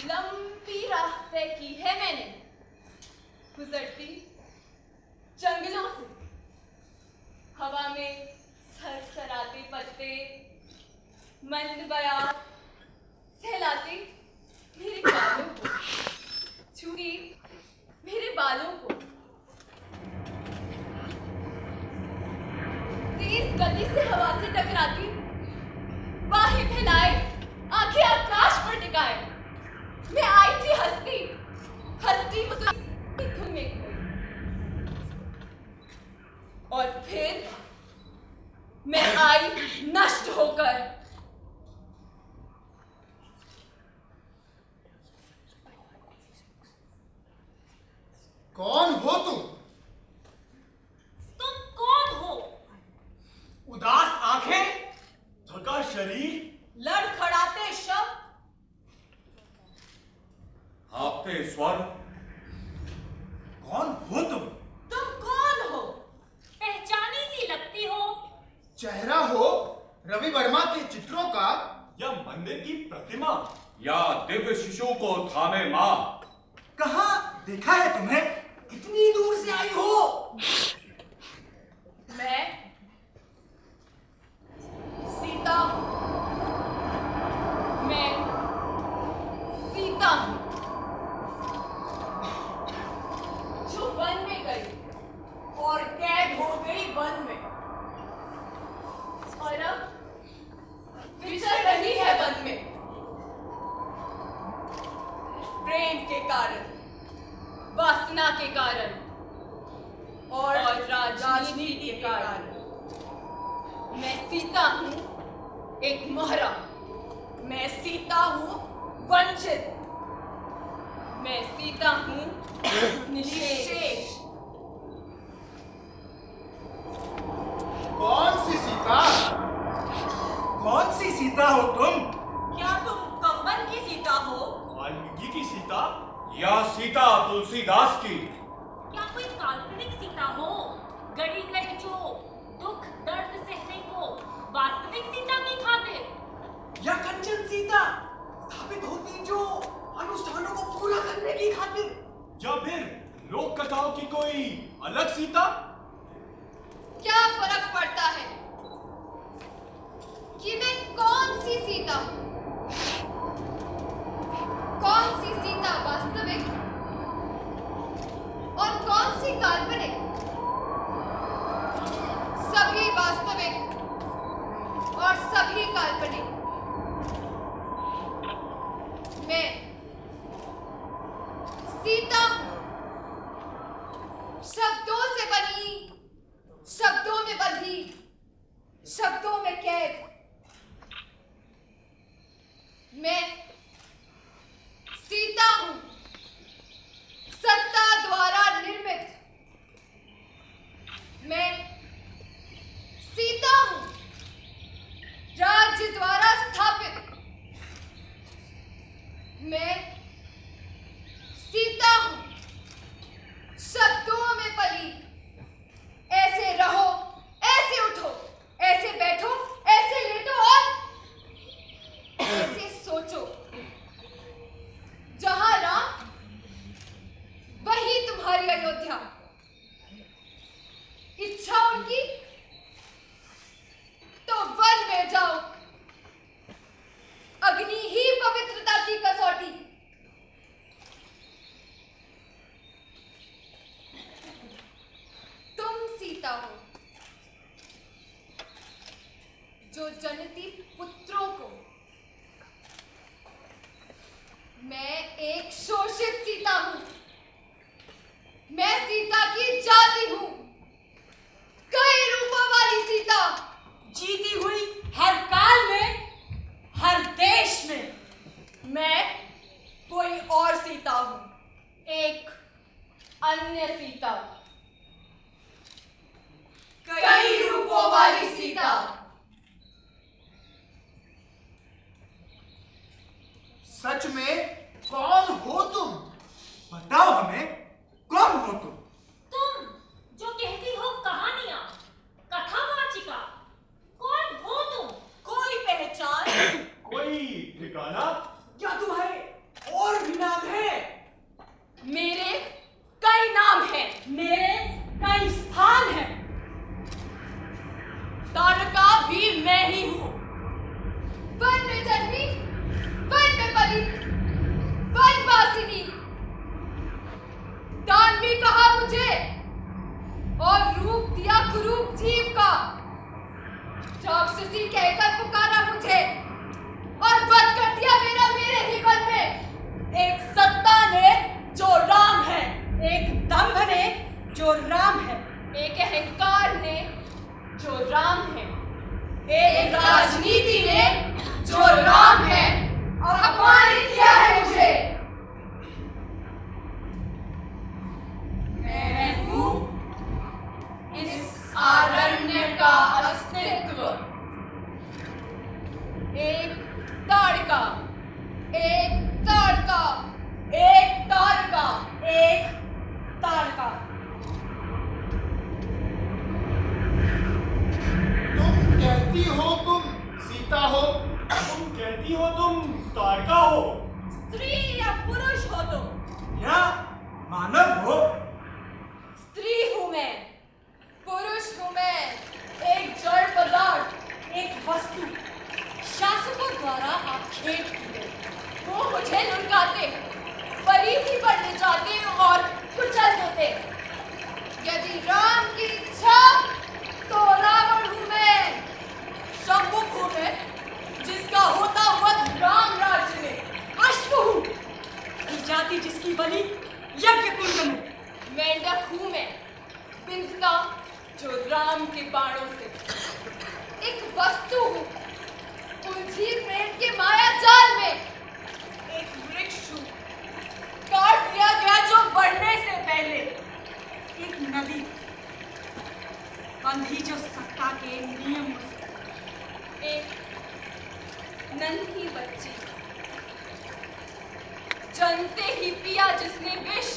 लंबी राह तय की है मैंने, गुजरती जंगलों से, हवा में सरसराते पत्ते, मंद बयार सहलाते मेरे बालों को, छूती मेरे बालों को। तेज गति से हवा से टकराती, बाहें फैलाए, आंखें आकाश पर टिकाए, मैं आई थी हस्ती, हस्ती मुझे धुन में खोई। और फिर मैं आई नष्ट होकर। कौन हो तुम? तुम कौन हो? उदास आंखें, थका शरीर, लड़खड़ाते शब्द, हाँफते स्वर। कौन हो तुम? तुम कौन हो? पहचानी सी लगती हो। चेहरा हो रवि वर्मा के चित्रों का, या मंदिर की प्रतिमा, या दिव्य शिशु को थामे मां। कहाँ देखा है तुम्हें? इतनी आई हो? मैं सीता हूँ। मैं सीता हूँ जो वन में गई और कैद हो गई वन में, और अब विचर रही है वन में प्रेम के कारण, वासना के कारण और राजनीति के कारण। मैं सीता हूँ एक मोहरा, मैं सीता हूँ वंचित, मैं सीता हूँ निशेष। कौन सी सीता? कौन सी सीता हो तुम? क्या तुम कंबन की सीता हो? वाल्मीकि की सीता या सीता तुलसीदास की? क्या कोई काल्पनिक सीता हो, गड़ी गई जो दुख दर्द सहने को वास्तविक सीता की खातिर? या कंचन सीता स्थापित होती जो अनुष्ठानों को पूरा करने की खातिर? या फिर लोक कथाओं की कोई अलग सीता? क्या फर्क पड़ता है कि मैं कौन सी सीता हूं? कौन सी सीता वास्तविक और कौन सी काल्पनिक? सभी वास्तविक और सभी काल्पनिक। मैं सीता हूं, शब्दों से बनी, शब्दों में बंधी, शब्दों में कैद। मैं सीता हूं, सत्ता द्वारा निर्मित। मैं सीता हूं, राज्य द्वारा स्थापित। मैं सीता हूं, शब्दों में पली। ऐसे रहो, ऐसे उठो, ऐसे बैठो, ऐसे लेटो और ऐसे सोचो। जहां राम वही तुम्हारी अयोध्या। इच्छा उनकी तो वन में जाओ, अग्नि ही पवित्रता की कसौटी। तुम सीता हो जो जनती पुत्रों को। मैं एक शोषित सीता हूं। मैं सीता की जाति हूं, कई रूपों वाली सीता, जीती हुई हर काल में, हर देश में। मैं कोई और सीता हूं, एक अन्य सीता, कई रूपों वाली सीता। सच में कौन हो तुम? बताओ हमें, कौन हो तुम? तुम जो कहती हो कहानियां, कथावाचिका, कौन हो तुम? कोई पहचान? कोई ठिकाना? क्या तुम्हारे और भी नाम है? मेरे कई नाम हैं, मेरे कई स्थान हैं। तारका भी मैं ही हूँ। वन में जन्मी, वन में पली, वनवासिनी। दानवी कहा मुझे और रूप दिया कुरूप जीव का। राक्षसी कहकर पुकारा मुझे और वध कर दिया मेरा मेरे ही वन में। एक सत्ता ने जो राम है, एक दंभ ने जो राम है, एक अहंकार ने जो राम है, एक राजनीति ने जो राम है और अपमानित किया है मुझे। मैं हूँ इस आरण्य का अस्तित्व। एक ताड़का, एक ताड़का, एक तारका, एक तारका। तुम कहती हो तुम सीता हो, तुम कहती हो तुम तारका हो, स्त्री या पुरुष हो तुम, या मानव हो? स्त्री हूं मैं, बिंदता जो राम के बाणों से। एक वस्तु हूं, उलझी प्रेम के माया जाल में। एक वृक्ष हूं, काट दिया गया जो बढ़ने से पहले। एक नदी, बंधी जो सत्ता के नियमों से। एक नन्ही बच्ची, जनते ही पिया जिसने विष।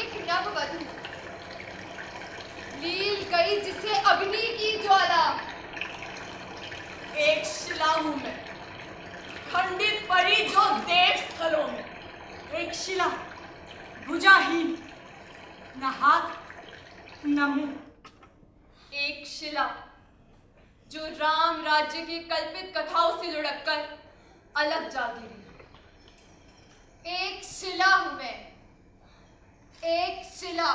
एक नववधू, लील गई जिसे अग्नि की ज्वाला। एक शिला हूं मैं, खंडित पड़ी जो देव स्थलों में। एक शिला, भुजाहीन, न हाथ न मुंह। एक शिला जो राम राज्य की कल्पित कथाओं से लुढ़ककर अलग जा गिरी। एक शिला हूं मैं, एक शिला,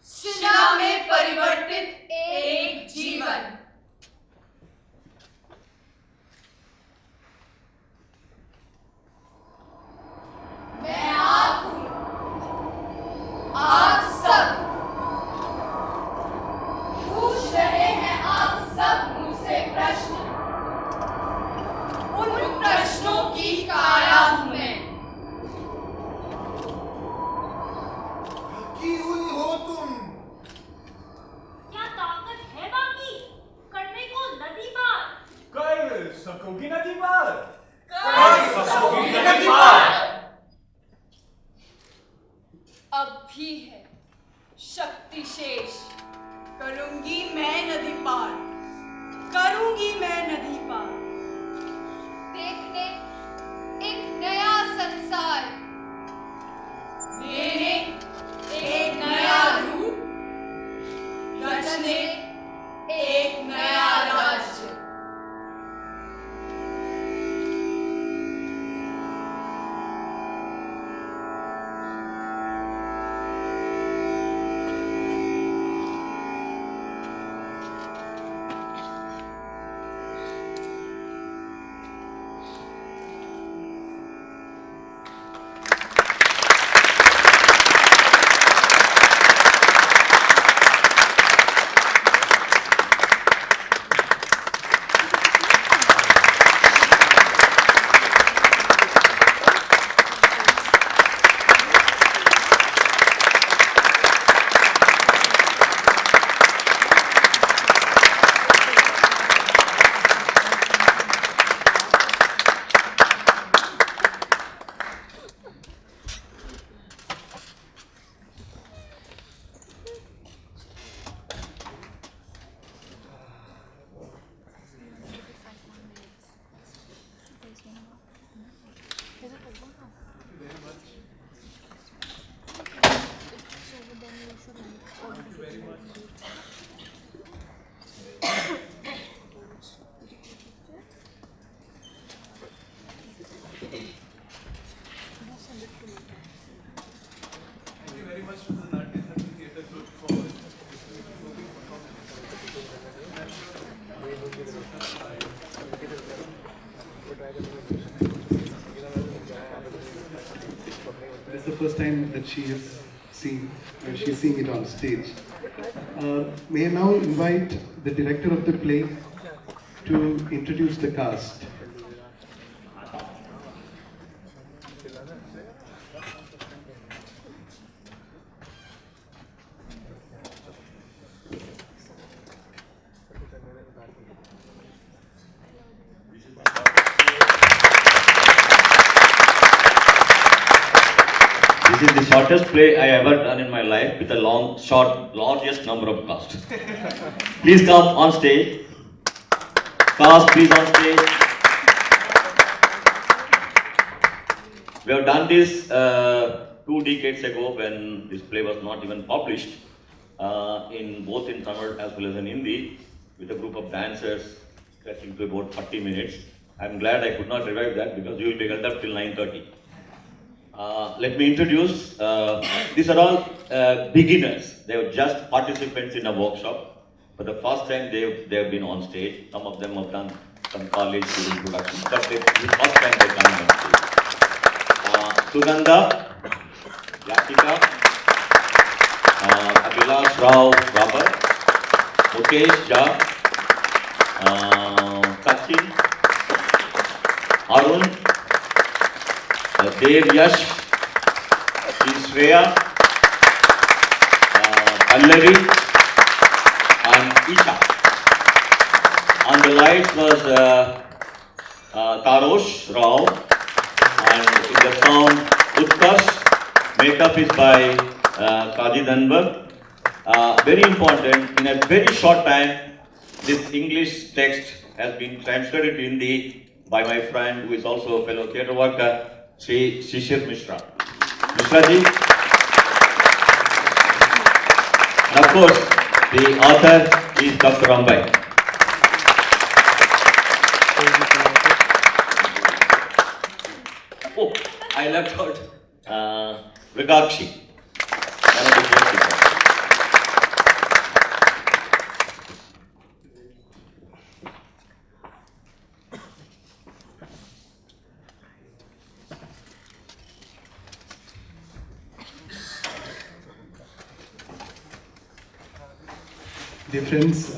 शिला में परिवर्तित एक जीवन। मैं आग हूं, आप सब पूछ रहे हैं, आप सब मुझसे प्रश्न। उन प्रश्नों की काया हूं मैं। थकी हुई हो तुम। क्या ताकत है बाकी करने को नदी पार? कर सकोगी नदी पार। कर सकोगी नदी पार। अब भी है शक्ति शेष। करूंगी मैं नदी पार, करूंगी मैं नदी पार। देखने एक नया संसार, देने एक नया रूप, रचने एक नया राज्य। This is the first time that she has seen, she's seeing it on stage. May I now invite the director of the play to introduce the cast. This is the shortest play I ever done in my life with a largest number of cast. Please come on stage. Cast, please on stage. We have done this 2 decades ago when this play was not even published, in both in Tamil as well as in Hindi, with a group of dancers stretching to about 40 minutes. I'm glad I could not revive that because you will be held up till 9:30. Let me introduce, these are all beginners. They are just participants in a workshop. For the first time they have been on stage. Some of them have done some college during production, but this is the first time they come on stage. Sugandha, Yatika, Abhilash Rao Robert, Mukesh Jha, Sachin, Arun, Dev Yash, Shreya, Pallavi, and Isha. On the lights was Tarosh Rao, and in the sound Utkarsh. Makeup is by Kaji Danbar. Very important, in a very short time, this English text has been translated to Hindi by my friend who is also a fellow theatre worker, Sri Shishir Mishra. Mishra ji. And of course, the author is Dr. Ambai. Oh, I left out Rigakshi. Dear friends,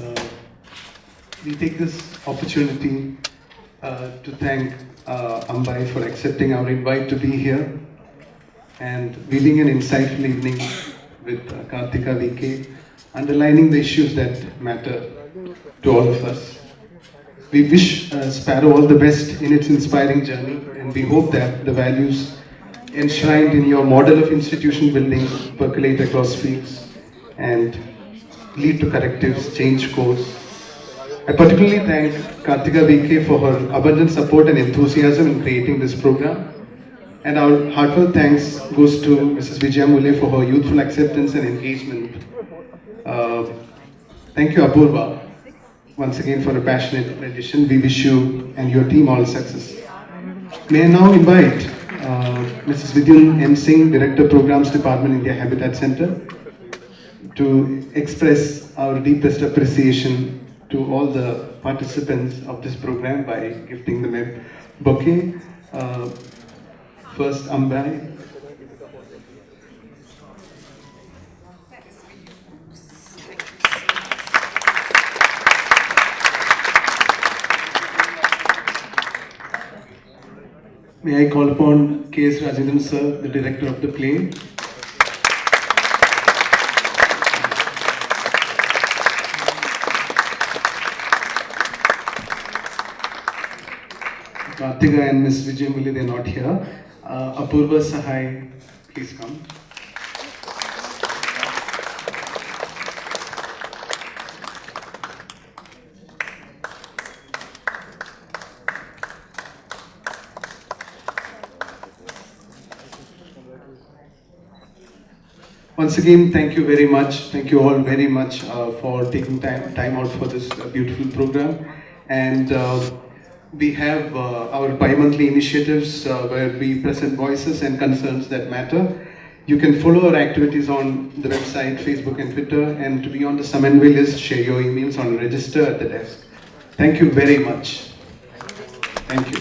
we take this opportunity to thank Ambai for accepting our invite to be here and leading an insightful evening with Karthika VK, underlining the issues that matter to all of us. We wish SPARROW all the best in its inspiring journey, and we hope that the values enshrined in your model of institution building percolate across fields and lead to correctives, change course. I particularly thank Karthika VK for her abundant support and enthusiasm in creating this program. And our heartfelt thanks goes to Mrs. Vijaya Mulay for her youthful acceptance and engagement. Thank you, Apoorva, once again for a passionate rendition. We wish you and your team all success. May I now invite Mrs. Vidyan M. Singh, Director Programs Department, India Habitat Center, to express our deepest appreciation to all the participants of this program by gifting them a bouquet. First, Ambai. May I call upon K.S. Rajendran sir, the director of the play. Karthika and Ms. Vijaya Mulay, they are not here. Apoorva Sahay, please come. Once again, thank you very much. Thank you all very much for taking time out for this beautiful program. And we have our bi-monthly initiatives where we present voices and concerns that matter. You can follow our activities on the website, Facebook and Twitter, and to be on the Samanvay list, share your emails on register at the desk. Thank you very much. Thank you.